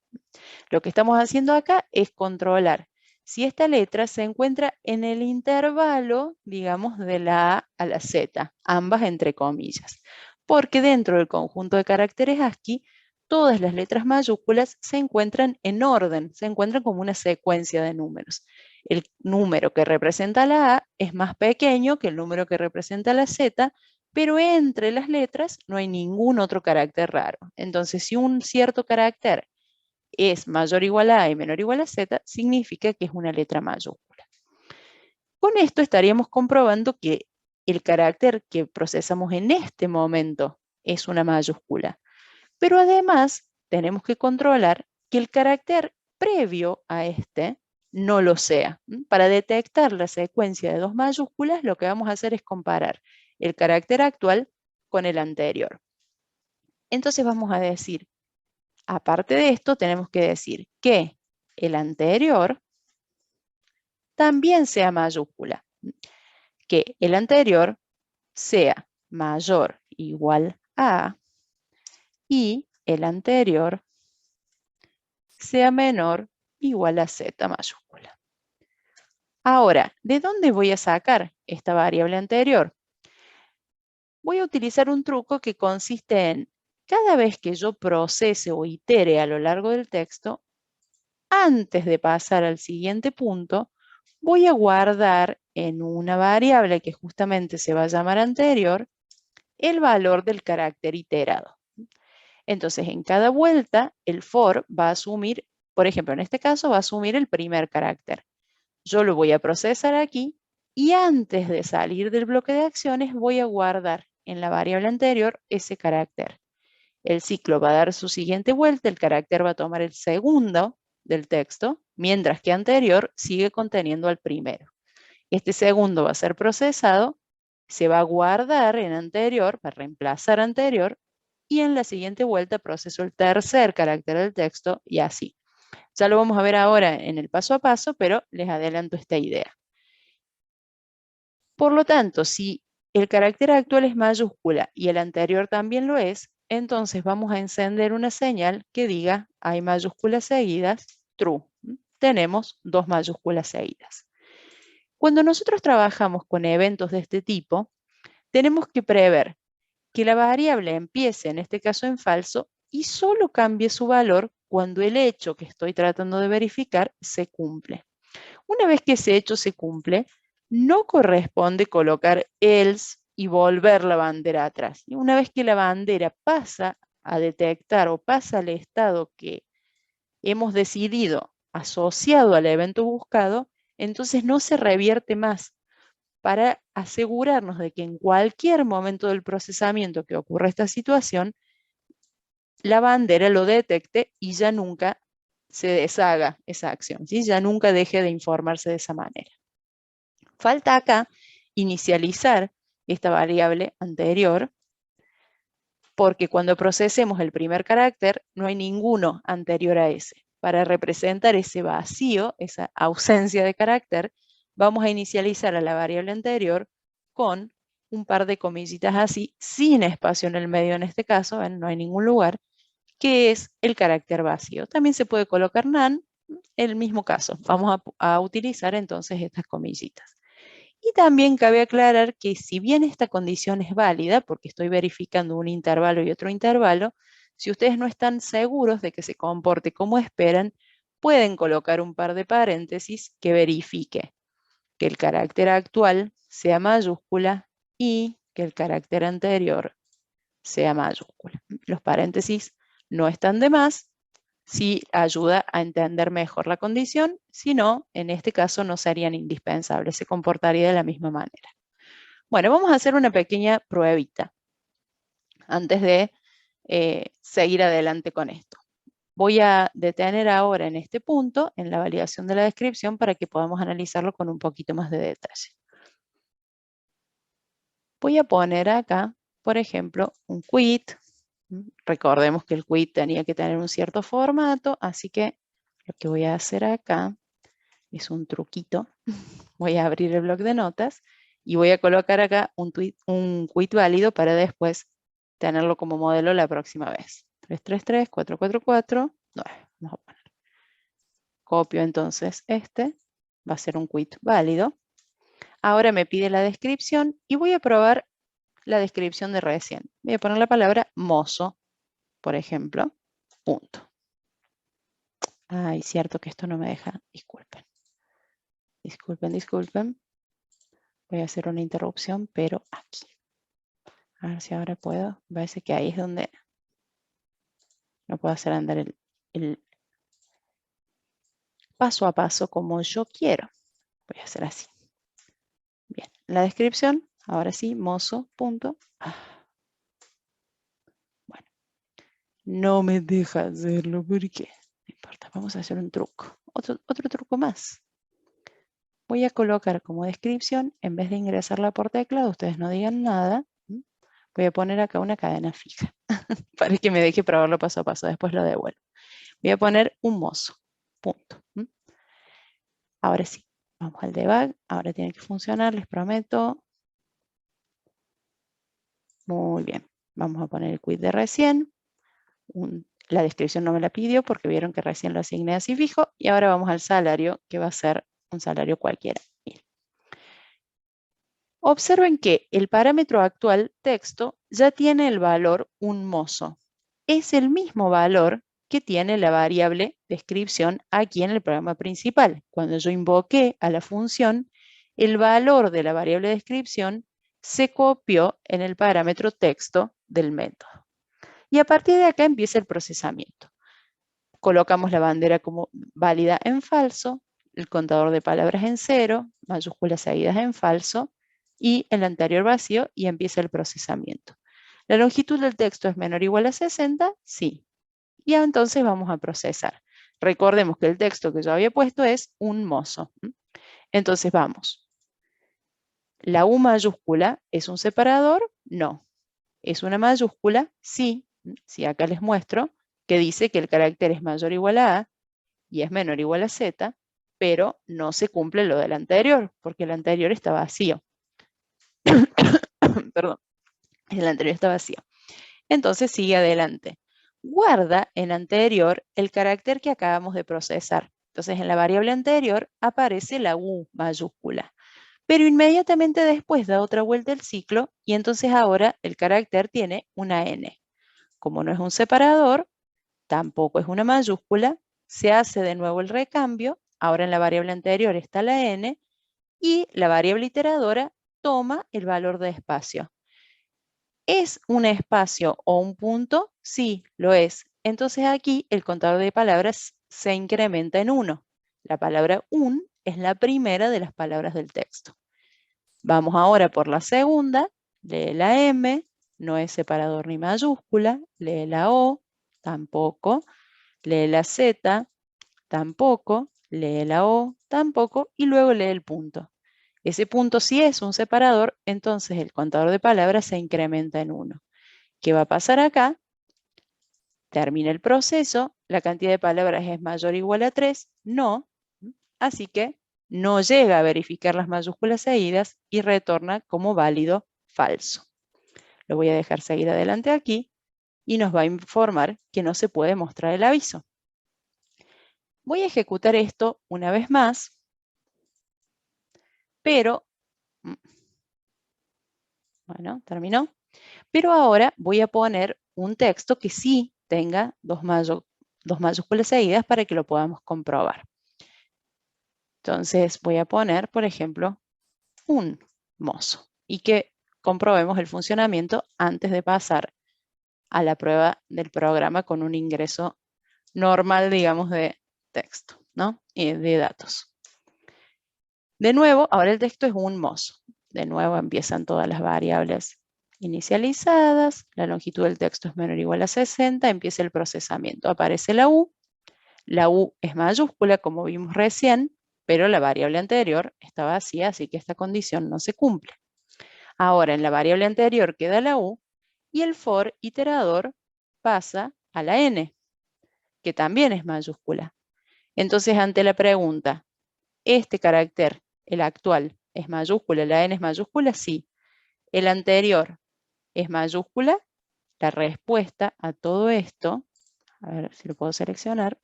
Lo que estamos haciendo acá es controlar si esta letra se encuentra en el intervalo, digamos, de la A a la Z, ambas entre comillas, porque dentro del conjunto de caracteres ASCII, todas las letras mayúsculas se encuentran en orden, se encuentran como una secuencia de números. El número que representa la A es más pequeño que el número que representa la Z, pero entre las letras no hay ningún otro carácter raro. Entonces, si un cierto carácter es mayor o igual a A y menor o igual a Z, significa que es una letra mayúscula. Con esto estaríamos comprobando que el carácter que procesamos en este momento es una mayúscula. Pero además tenemos que controlar que el carácter previo a este no lo sea. Para detectar la secuencia de 2 mayúsculas, lo que vamos a hacer es comparar el carácter actual con el anterior. Entonces vamos a decir, aparte de esto, tenemos que decir que el anterior también sea mayúscula. Que el anterior sea mayor o igual a y el anterior sea menor o igual a Z mayúscula. Ahora, ¿de dónde voy a sacar esta variable anterior? Voy a utilizar un truco que consiste en, cada vez que yo procese o itere a lo largo del texto, antes de pasar al siguiente punto, voy a guardar en una variable que justamente se va a llamar anterior, el valor del carácter iterado. Entonces, en cada vuelta, el for va a asumir, por ejemplo, en este caso va a asumir el primer carácter. Yo lo voy a procesar aquí y antes de salir del bloque de acciones voy a guardar en la variable anterior ese carácter. El ciclo va a dar su siguiente vuelta, el carácter va a tomar el segundo del texto, mientras que anterior sigue conteniendo al primero. Este segundo va a ser procesado, se va a guardar en anterior, va a reemplazar anterior, y en la siguiente vuelta proceso el tercer carácter del texto y así. Ya lo vamos a ver ahora en el paso a paso, pero les adelanto esta idea. Por lo tanto, si el carácter actual es mayúscula y el anterior también lo es, entonces vamos a encender una señal que diga hay mayúsculas seguidas, true. Tenemos dos mayúsculas seguidas. Cuando nosotros trabajamos con eventos de este tipo, tenemos que prever que la variable empiece, en este caso en falso, y solo cambie su valor cuando el hecho que estoy tratando de verificar se cumple. Una vez que ese hecho se cumple, no corresponde colocar else y volver la bandera atrás. Y una vez que la bandera pasa a detectar o pasa al estado que hemos decidido asociado al evento buscado, entonces no se revierte más para asegurarnos de que en cualquier momento del procesamiento que ocurra esta situación, la bandera lo detecte y ya nunca se deshaga esa acción, ¿sí? Ya nunca deje de informarse de esa manera. Falta acá inicializar esta variable anterior, porque cuando procesemos el primer carácter, no hay ninguno anterior a ese. Para representar ese vacío, esa ausencia de carácter, vamos a inicializar a la variable anterior con un par de comillitas así, sin espacio en el medio en este caso, ¿ven? No hay ningún lugar, que es el carácter vacío. También se puede colocar none, el mismo caso. Vamos a utilizar entonces estas comillitas. Y también cabe aclarar que si bien esta condición es válida, porque estoy verificando un intervalo y otro intervalo, si ustedes no están seguros de que se comporte como esperan, pueden colocar un par de paréntesis que verifique que el carácter actual sea mayúscula y que el carácter anterior sea mayúscula. Los paréntesis no están de más, si ayuda a entender mejor la condición, si no, en este caso no serían indispensables, se comportaría de la misma manera. Bueno, vamos a hacer una pequeña pruebita antes de seguir adelante con esto. Voy a detener ahora en este punto, en la validación de la descripción, para que podamos analizarlo con un poquito más de detalle. Voy a poner acá, por ejemplo, un quit. Recordemos que el quit tenía que tener un cierto formato, así que lo que voy a hacer acá es un truquito. Voy a abrir el bloc de notas y voy a colocar acá un quit válido para después tenerlo como modelo la próxima vez. 333, 444, 9. Vamos a poner. Copio entonces este, va a ser un quit válido. Ahora me pide la descripción y voy a probar la descripción de recién. Voy a poner la palabra mozo, por ejemplo, punto. Ay, cierto que esto no me deja, disculpen. Disculpen. Voy a hacer una interrupción, pero aquí. A ver si ahora puedo. Parece que ahí es donde no puedo hacer andar el paso a paso como yo quiero. Voy a hacer así. Bien, la descripción, ahora sí, mozo, punto. Bueno, no me deja hacerlo, ¿por qué? No importa, vamos a hacer un truco. Otro truco más. Voy a colocar como descripción, en vez de ingresarla por teclado, ustedes no digan nada. Voy a poner acá una cadena fija para que me deje probarlo paso a paso, después lo devuelvo. Voy a poner un mozo, punto. Ahora sí, vamos al debug, ahora tiene que funcionar, les prometo. Muy bien, vamos a poner el quit de recién. La descripción no me la pidió porque vieron que recién lo asigné así fijo. Y ahora vamos al salario, que va a ser un salario cualquiera. Bien. Observen que el parámetro actual texto ya tiene el valor un mozo. Es el mismo valor que tiene la variable descripción aquí en el programa principal. Cuando yo invoqué a la función, el valor de la variable descripción se copió en el parámetro texto del método. Y a partir de acá empieza el procesamiento. Colocamos la bandera como válida en falso, el contador de palabras en 0, mayúsculas seguidas en falso, y el anterior vacío, y empieza el procesamiento. ¿La longitud del texto es menor o igual a 60? Sí. Y entonces vamos a procesar. Recordemos que el texto que yo había puesto es un mozo. Entonces vamos. ¿La U mayúscula es un separador? No. ¿Es una mayúscula? Sí. Si acá les muestro que dice que el carácter es mayor o igual a y es menor o igual a Z, pero no se cumple lo del anterior, porque el anterior está vacío. Perdón, el anterior está vacío. Entonces sigue adelante. Guarda en anterior el carácter que acabamos de procesar. Entonces en la variable anterior aparece la U mayúscula, pero inmediatamente después da otra vuelta el ciclo y entonces ahora el carácter tiene una N. Como no es un separador, tampoco es una mayúscula, se hace de nuevo el recambio. Ahora en la variable anterior está la N y la variable iteradora toma el valor de espacio. ¿Es un espacio o un punto? Sí, lo es. Entonces aquí el contador de palabras se incrementa en 1. La palabra un es la primera de las palabras del texto. Vamos ahora por la segunda. Lee la M, no es separador ni mayúscula. Lee la O, tampoco. Lee la Z, tampoco. Lee la O, tampoco. Y luego lee el punto. Ese punto sí es un separador, entonces el contador de palabras se incrementa en 1. ¿Qué va a pasar acá? Termina el proceso, la cantidad de palabras es mayor o igual a 3, no, así que no llega a verificar las mayúsculas seguidas y retorna como válido falso. Lo voy a dejar seguir adelante aquí y nos va a informar que no se puede mostrar el aviso. Voy a ejecutar esto una vez más, pero, bueno, terminó. Pero ahora voy a poner un texto que sí tenga dos mayúsculas seguidas para que lo podamos comprobar. Entonces voy a poner, por ejemplo, un mozo y que comprobemos el funcionamiento antes de pasar a la prueba del programa con un ingreso normal, digamos, de texto, ¿no? Y de datos. De nuevo, ahora el texto es un mozo. De nuevo empiezan todas las variables inicializadas, la longitud del texto es menor o igual a 60, empieza el procesamiento. Aparece la U es mayúscula, como vimos recién, pero la variable anterior está vacía, así que esta condición no se cumple. Ahora, en la variable anterior queda la U y el for iterador pasa a la N, que también es mayúscula. Entonces, ante la pregunta, ¿este carácter, el actual, es mayúscula, la N es mayúscula? Sí. El anterior es mayúscula. La respuesta a todo esto, a ver si lo puedo seleccionar,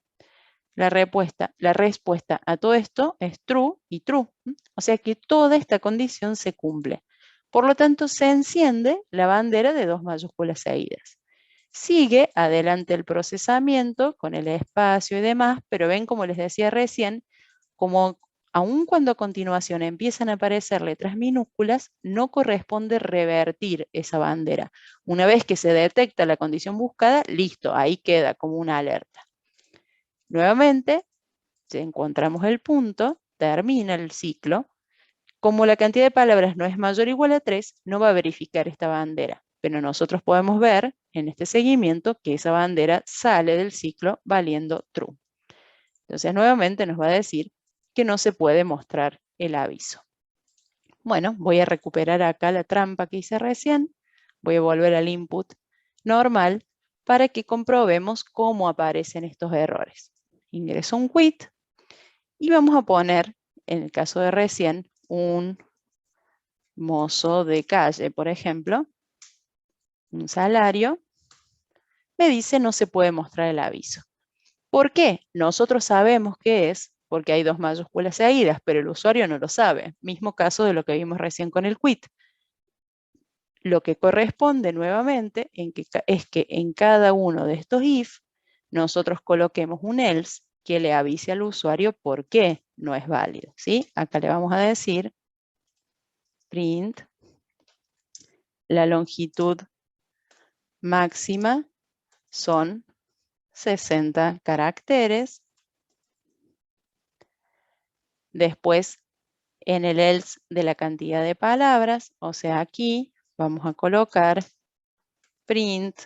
la respuesta a todo esto es true y true. O sea que toda esta condición se cumple. Por lo tanto, se enciende la bandera de dos mayúsculas seguidas. Sigue adelante el procesamiento con el espacio y demás, pero ven, como les decía recién, como aun cuando a continuación empiezan a aparecer letras minúsculas, no corresponde revertir esa bandera. Una vez que se detecta la condición buscada, listo, ahí queda como una alerta. Nuevamente, si encontramos el punto, termina el ciclo. Como la cantidad de palabras no es mayor o igual a 3, no va a verificar esta bandera. Pero nosotros podemos ver en este seguimiento que esa bandera sale del ciclo valiendo true. Entonces, nuevamente nos va a decir que no se puede mostrar el aviso. Bueno, voy a recuperar acá la trampa que hice recién. Voy a volver al input normal para que comprobemos cómo aparecen estos errores. Ingreso un quit y vamos a poner, en el caso de recién, un mozo de calle, por ejemplo, un salario. Me dice no se puede mostrar el aviso. ¿Por qué? Nosotros sabemos que es porque hay dos mayúsculas seguidas, pero el usuario no lo sabe. Mismo caso de lo que vimos recién con el quit. Lo que corresponde nuevamente es que en cada uno de estos if nosotros coloquemos un else que le avise al usuario por qué no es válido. ¿Sí? Acá le vamos a decir print la longitud máxima son 60 caracteres Después, en el else de la cantidad de palabras, o sea, aquí vamos a colocar print,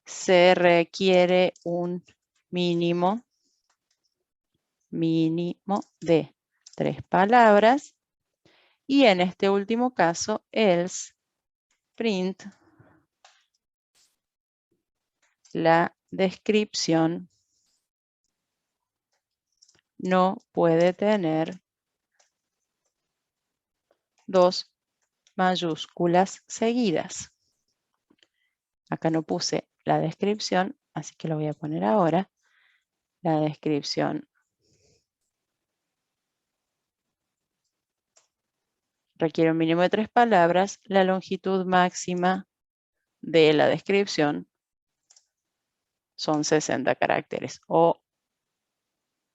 se requiere un mínimo de 3 palabras. Y en este último caso, else print, la descripción no puede tener 2 mayúsculas seguidas. Acá no puse la descripción, así que lo voy a poner ahora. La descripción requiere un mínimo de 3 palabras. La longitud máxima de la descripción son 60 caracteres. O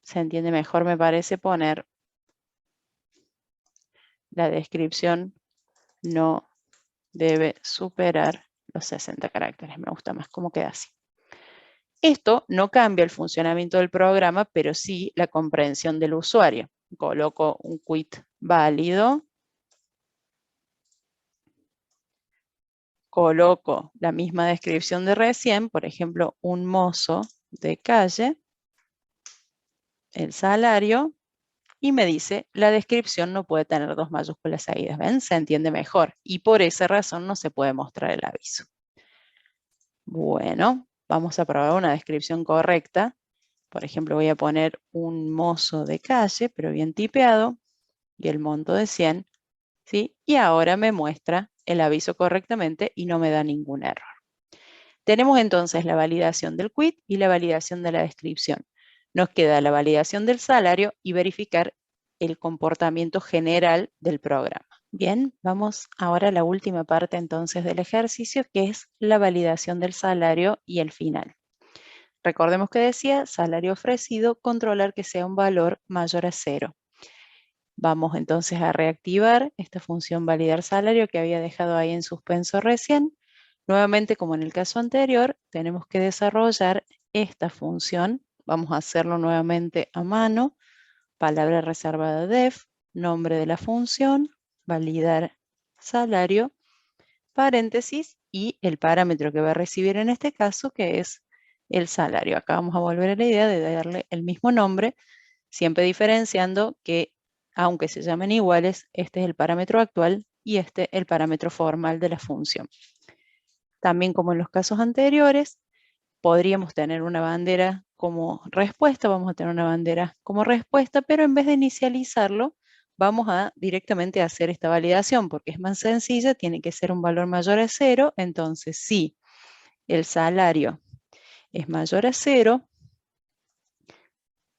se entiende mejor, me parece, poner la descripción no debe superar los 60 caracteres. Me gusta más cómo queda así. Esto no cambia el funcionamiento del programa, pero sí la comprensión del usuario. Coloco un quit válido. Coloco la misma descripción de recién, por ejemplo, un mozo de calle, el salario, y me dice, la descripción no puede tener 2 mayúsculas seguidas. ¿Ven? Se entiende mejor. Y por esa razón no se puede mostrar el aviso. Bueno, vamos a probar una descripción correcta. Por ejemplo, voy a poner un mozo de calle, pero bien tipeado, y el monto de 100, ¿sí? Y ahora me muestra el aviso correctamente y no me da ningún error. Tenemos entonces la validación del quit y la validación de la descripción. Nos queda la validación del salario y verificar el comportamiento general del programa. Bien, vamos ahora a la última parte entonces del ejercicio, que es la validación del salario y el final. Recordemos que decía salario ofrecido, controlar que sea un valor mayor a 0. Vamos entonces a reactivar esta función validar salario que había dejado ahí en suspenso recién. Nuevamente, como en el caso anterior, tenemos que desarrollar esta función. Vamos a hacerlo nuevamente a mano. Palabra reservada def, nombre de la función, validar salario, paréntesis y el parámetro que va a recibir en este caso, que es el salario. Acá vamos a volver a la idea de darle el mismo nombre, siempre diferenciando que, aunque se llamen iguales, este es el parámetro actual y este el parámetro formal de la función. También, como en los casos anteriores, podríamos tener una bandera como respuesta, vamos a tener una bandera como respuesta, pero en vez de inicializarlo, vamos a directamente hacer esta validación, porque es más sencilla, tiene que ser un valor mayor a 0, entonces si el salario es mayor a 0,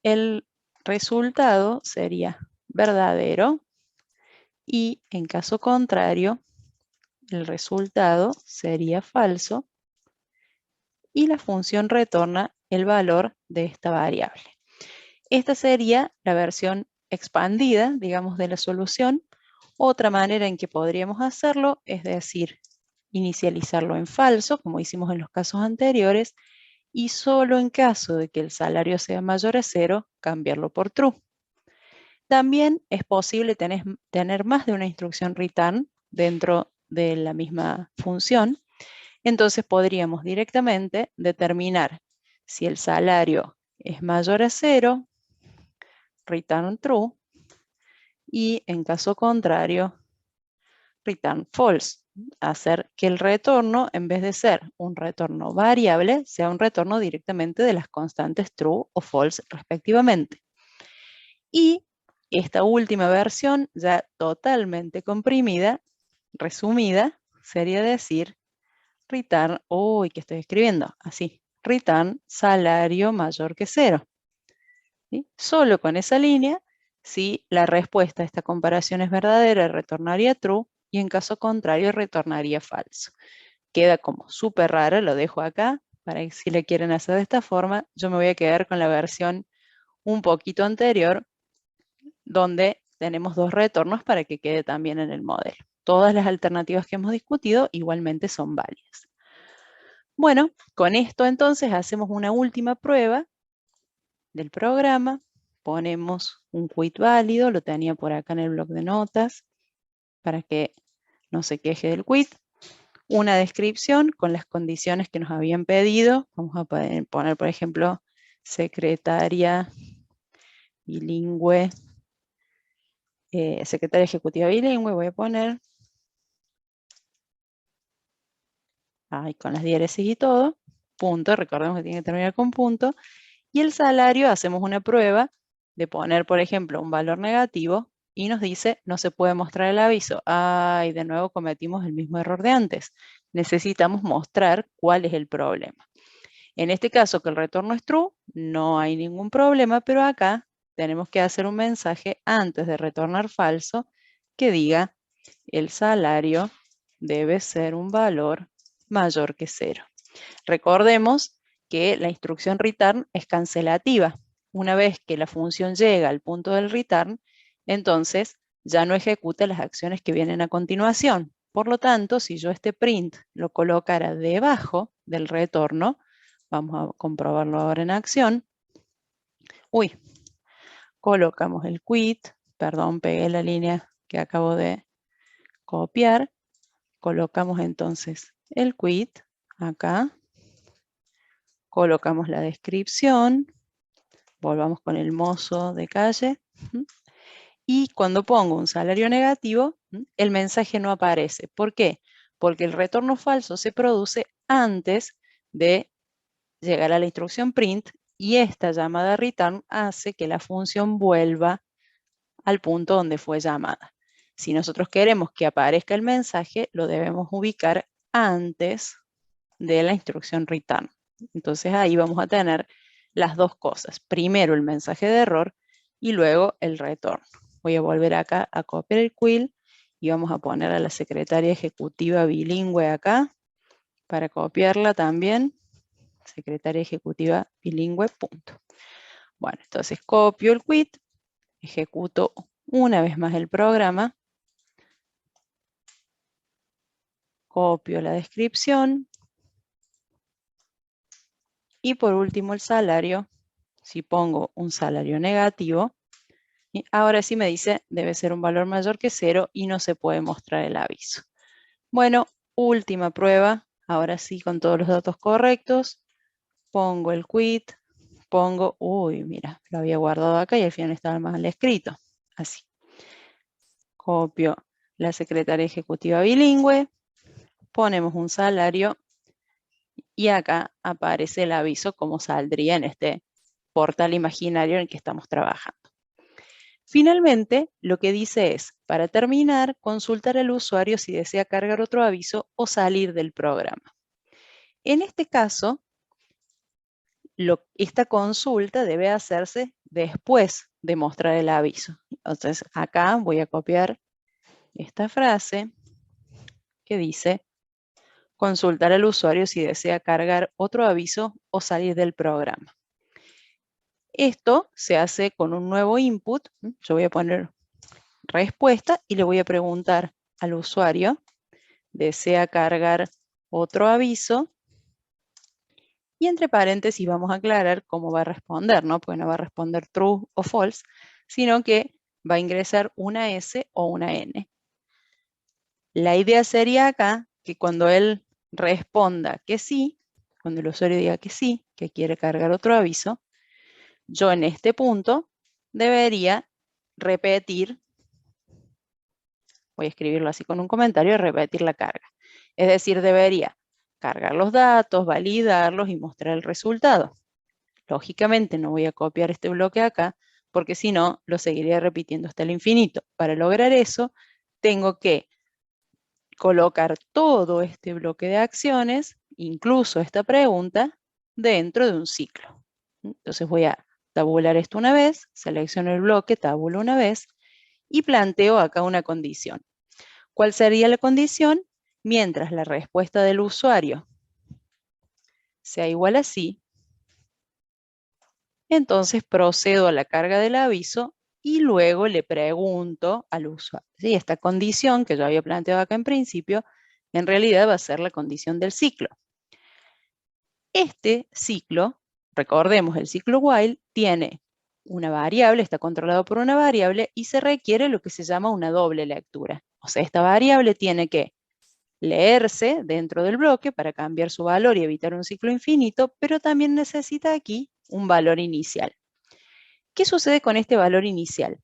el resultado sería verdadero y en caso contrario, el resultado sería falso y la función retorna el valor de esta variable. Esta sería la versión expandida, digamos, de la solución. Otra manera en que podríamos hacerlo es decir, inicializarlo en falso, como hicimos en los casos anteriores, y solo en caso de que el salario sea mayor a 0, cambiarlo por true. También es posible tener más de una instrucción return dentro de la misma función. Entonces podríamos directamente determinar si el salario es mayor a 0, return true, y en caso contrario, return false. Hacer que el retorno, en vez de ser un retorno variable, sea un retorno directamente de las constantes true o false respectivamente. Y esta última versión, ya totalmente comprimida, resumida, sería decir return, uy, ¿qué estoy escribiendo? Así, return salario mayor que 0. ¿Sí? Solo con esa línea, si la respuesta a esta comparación es verdadera, retornaría true, y en caso contrario, retornaría falso. Queda como súper raro, lo dejo acá, para que si le quieren hacer de esta forma, yo me voy a quedar con la versión un poquito anterior, donde tenemos 2 retornos para que quede también en el modelo. Todas las alternativas que hemos discutido igualmente son válidas. Bueno, con esto entonces hacemos una última prueba del programa. ponemos un quit válido, lo tenía por acá en el bloc de notas, para que no se queje del quit. Una descripción con las condiciones que nos habían pedido. Vamos a poner, por ejemplo, secretaria bilingüe, secretaria ejecutiva bilingüe, voy a poner, ahí con las diéresis y todo, punto, recordemos que tiene que terminar con punto, y el salario hacemos una prueba de poner, por ejemplo, un valor negativo y nos dice no se puede mostrar el aviso. Ay, de nuevo cometimos el mismo error de antes. Necesitamos mostrar cuál es el problema. En este caso que el retorno es true, no hay ningún problema, pero acá tenemos que hacer un mensaje antes de retornar falso que diga el salario debe ser un valor mayor que 0. Recordemos que la instrucción return es cancelativa. Una vez que la función llega al punto del return, entonces ya no ejecuta las acciones que vienen a continuación. Por lo tanto, si yo este print lo colocara debajo del retorno, vamos a comprobarlo ahora en acción. Uy, colocamos el quit, perdón, pegué la línea que acabo de copiar. Colocamos entonces el quit acá. Colocamos la descripción. Volvamos con el mozo de calle. Y cuando pongo un salario negativo, el mensaje no aparece. ¿Por qué? Porque el retorno falso se produce antes de llegar a la instrucción print y esta llamada return hace que la función vuelva al punto donde fue llamada. Si nosotros queremos que aparezca el mensaje, lo debemos ubicar antes de la instrucción return. Entonces ahí vamos a tener las dos cosas. Primero el mensaje de error y luego el retorno. Voy a volver acá a copiar el quill y vamos a poner a la secretaria ejecutiva bilingüe acá para copiarla también. Secretaria ejecutiva bilingüe, punto. Bueno, entonces copio el quit, ejecuto una vez más el programa, copio la descripción y por último el salario. Si pongo un salario negativo, y ahora sí me dice debe ser un valor mayor que 0 y no se puede mostrar el aviso. Bueno, última prueba, ahora sí con todos los datos correctos, pongo el quit, pongo, uy, mira, lo había guardado acá y al final estaba mal escrito, así. Copio la secretaria ejecutiva bilingüe, ponemos un salario y acá aparece el aviso como saldría en este portal imaginario en el que estamos trabajando. Finalmente, lo que dice es, para terminar, consultar al usuario si desea cargar otro aviso o salir del programa. En este caso, esta consulta debe hacerse después de mostrar el aviso. Entonces, acá voy a copiar esta frase que dice, consultar al usuario si desea cargar otro aviso o salir del programa. Esto se hace con un nuevo input. Yo voy a poner respuesta y le voy a preguntar al usuario, ¿desea cargar otro aviso? Y entre paréntesis vamos a aclarar cómo va a responder, ¿no? Porque no va a responder true o false, sino que va a ingresar una S o una N. La idea sería acá que cuando él responda que sí, cuando el usuario diga que sí, que quiere cargar otro aviso, yo en este punto debería repetir, voy a escribirlo así con un comentario, repetir la carga. Es decir, debería cargar los datos, validarlos y mostrar el resultado. Lógicamente no voy a copiar este bloque acá, porque si no, lo seguiría repitiendo hasta el infinito. Para lograr eso, tengo que colocar todo este bloque de acciones, incluso esta pregunta, dentro de un ciclo. Entonces voy a tabular esto una vez, selecciono el bloque, tabulo una vez y planteo acá una condición. ¿Cuál sería la condición? Mientras la respuesta del usuario sea igual a sí, entonces procedo a la carga del aviso y luego le pregunto al usuario. ¿Sí? Esta condición que yo había planteado acá en principio, en realidad va a ser la condición del ciclo. Este ciclo, recordemos, el ciclo while tiene una variable, está controlado por una variable y se requiere lo que se llama una doble lectura. O sea, esta variable tiene que leerse dentro del bloque para cambiar su valor y evitar un ciclo infinito, pero también necesita aquí un valor inicial. ¿Qué sucede con este valor inicial?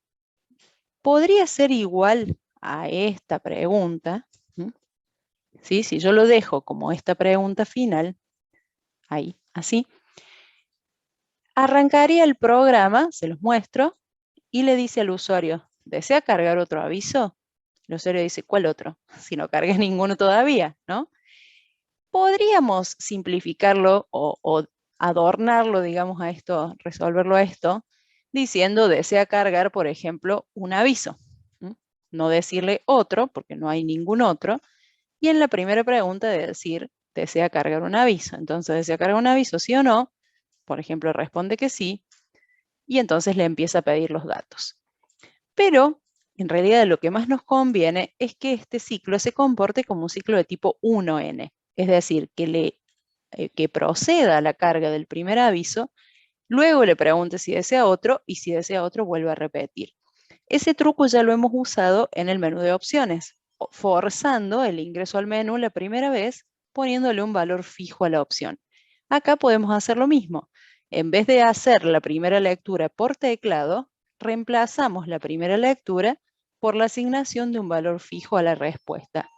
Podría ser igual a esta pregunta, ¿sí? Si yo lo dejo como esta pregunta final, ahí, así, arrancaría el programa, se los muestro, y le dice al usuario, ¿desea cargar otro aviso? El usuario dice, ¿cuál otro? Si no cargué ninguno todavía, ¿no? Podríamos simplificarlo o adornarlo, digamos, a esto, resolverlo a esto, diciendo, desea cargar, por ejemplo, un aviso. No decirle otro, porque no hay ningún otro, y en la primera pregunta de decir, ¿desea cargar un aviso? Entonces, ¿desea cargar un aviso, sí o no? Por ejemplo, responde que sí, y entonces le empieza a pedir los datos. Pero, en realidad, lo que más nos conviene es que este ciclo se comporte como un ciclo de tipo 1N, es decir, que proceda a la carga del primer aviso, luego le pregunte si desea otro, y si desea otro, vuelve a repetir. Ese truco ya lo hemos usado en el menú de opciones, forzando el ingreso al menú la primera vez, poniéndole un valor fijo a la opción. Acá podemos hacer lo mismo. En vez de hacer la primera lectura por teclado, reemplazamos la primera lectura por la asignación de un valor fijo a la respuesta.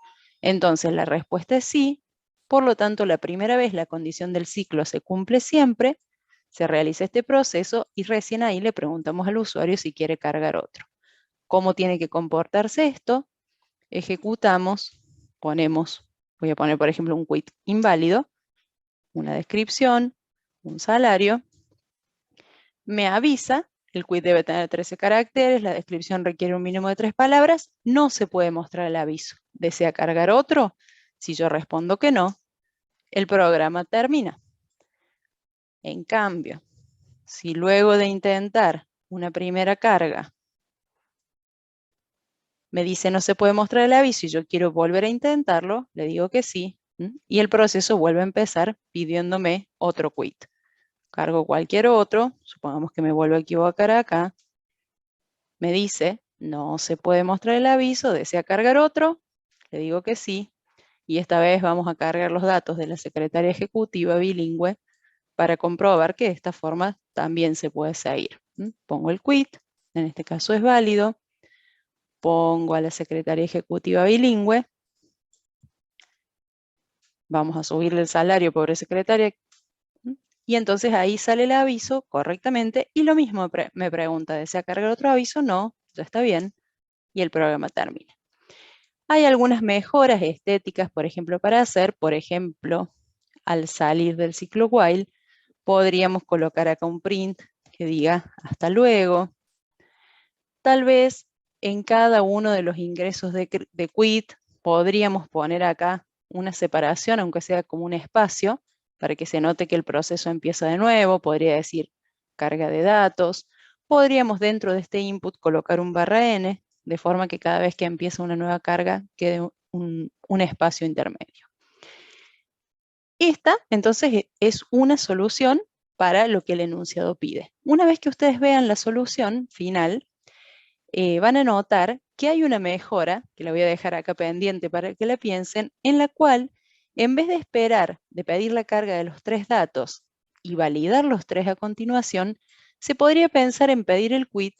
Entonces la respuesta es sí, por lo tanto la primera vez la condición del ciclo se cumple siempre, se realiza este proceso y recién ahí le preguntamos al usuario si quiere cargar otro. ¿Cómo tiene que comportarse esto? Ejecutamos, voy a poner por ejemplo un quit inválido, una descripción, un salario, me avisa, el quit debe tener 13 caracteres, la descripción requiere un mínimo de 3 palabras, no se puede mostrar el aviso. ¿Desea cargar otro? Si yo respondo que no, el programa termina. En cambio, si luego de intentar una primera carga me dice no se puede mostrar el aviso y yo quiero volver a intentarlo, le digo que sí, y el proceso vuelve a empezar pidiéndome otro quit. Cargo cualquier otro, supongamos que me vuelvo a equivocar acá, me dice no se puede mostrar el aviso, ¿desea cargar otro? Le digo que sí, y esta vez vamos a cargar los datos de la secretaria ejecutiva bilingüe para comprobar que de esta forma también se puede seguir. Pongo el quit, en este caso es válido, pongo a la secretaria ejecutiva bilingüe, vamos a subirle el salario, pobre secretaria, y entonces ahí sale el aviso correctamente y lo mismo me pregunta, ¿desea cargar otro aviso? No, ya está bien, y el programa termina. Hay algunas mejoras estéticas, por ejemplo, para hacer, por ejemplo, al salir del ciclo while, podríamos colocar acá un print que diga hasta luego. Tal vez en cada uno de los ingresos de quit podríamos poner acá una separación, aunque sea como un espacio, para que se note que el proceso empieza de nuevo. Podría decir carga de datos. Podríamos dentro de este input colocar un /n, de forma que cada vez que empieza una nueva carga quede un espacio intermedio. Esta, entonces, es una solución para lo que el enunciado pide. Una vez que ustedes vean la solución final, van a notar que hay una mejora, que la voy a dejar acá pendiente para que la piensen, en la cual, en vez de esperar de pedir la carga de los 3 datos y validar los 3 a continuación, se podría pensar en pedir el quit,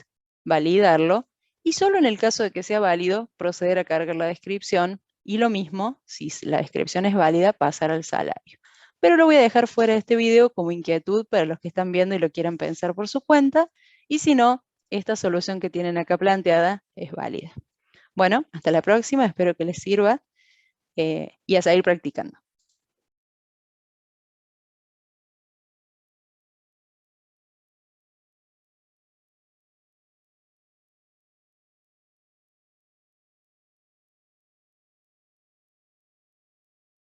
validarlo, y solo en el caso de que sea válido, proceder a cargar la descripción, y lo mismo, si la descripción es válida, pasar al salario. Pero lo voy a dejar fuera de este video como inquietud para los que están viendo y lo quieran pensar por su cuenta, y si no, esta solución que tienen acá planteada es válida. Bueno, hasta la próxima, espero que les sirva y a seguir practicando.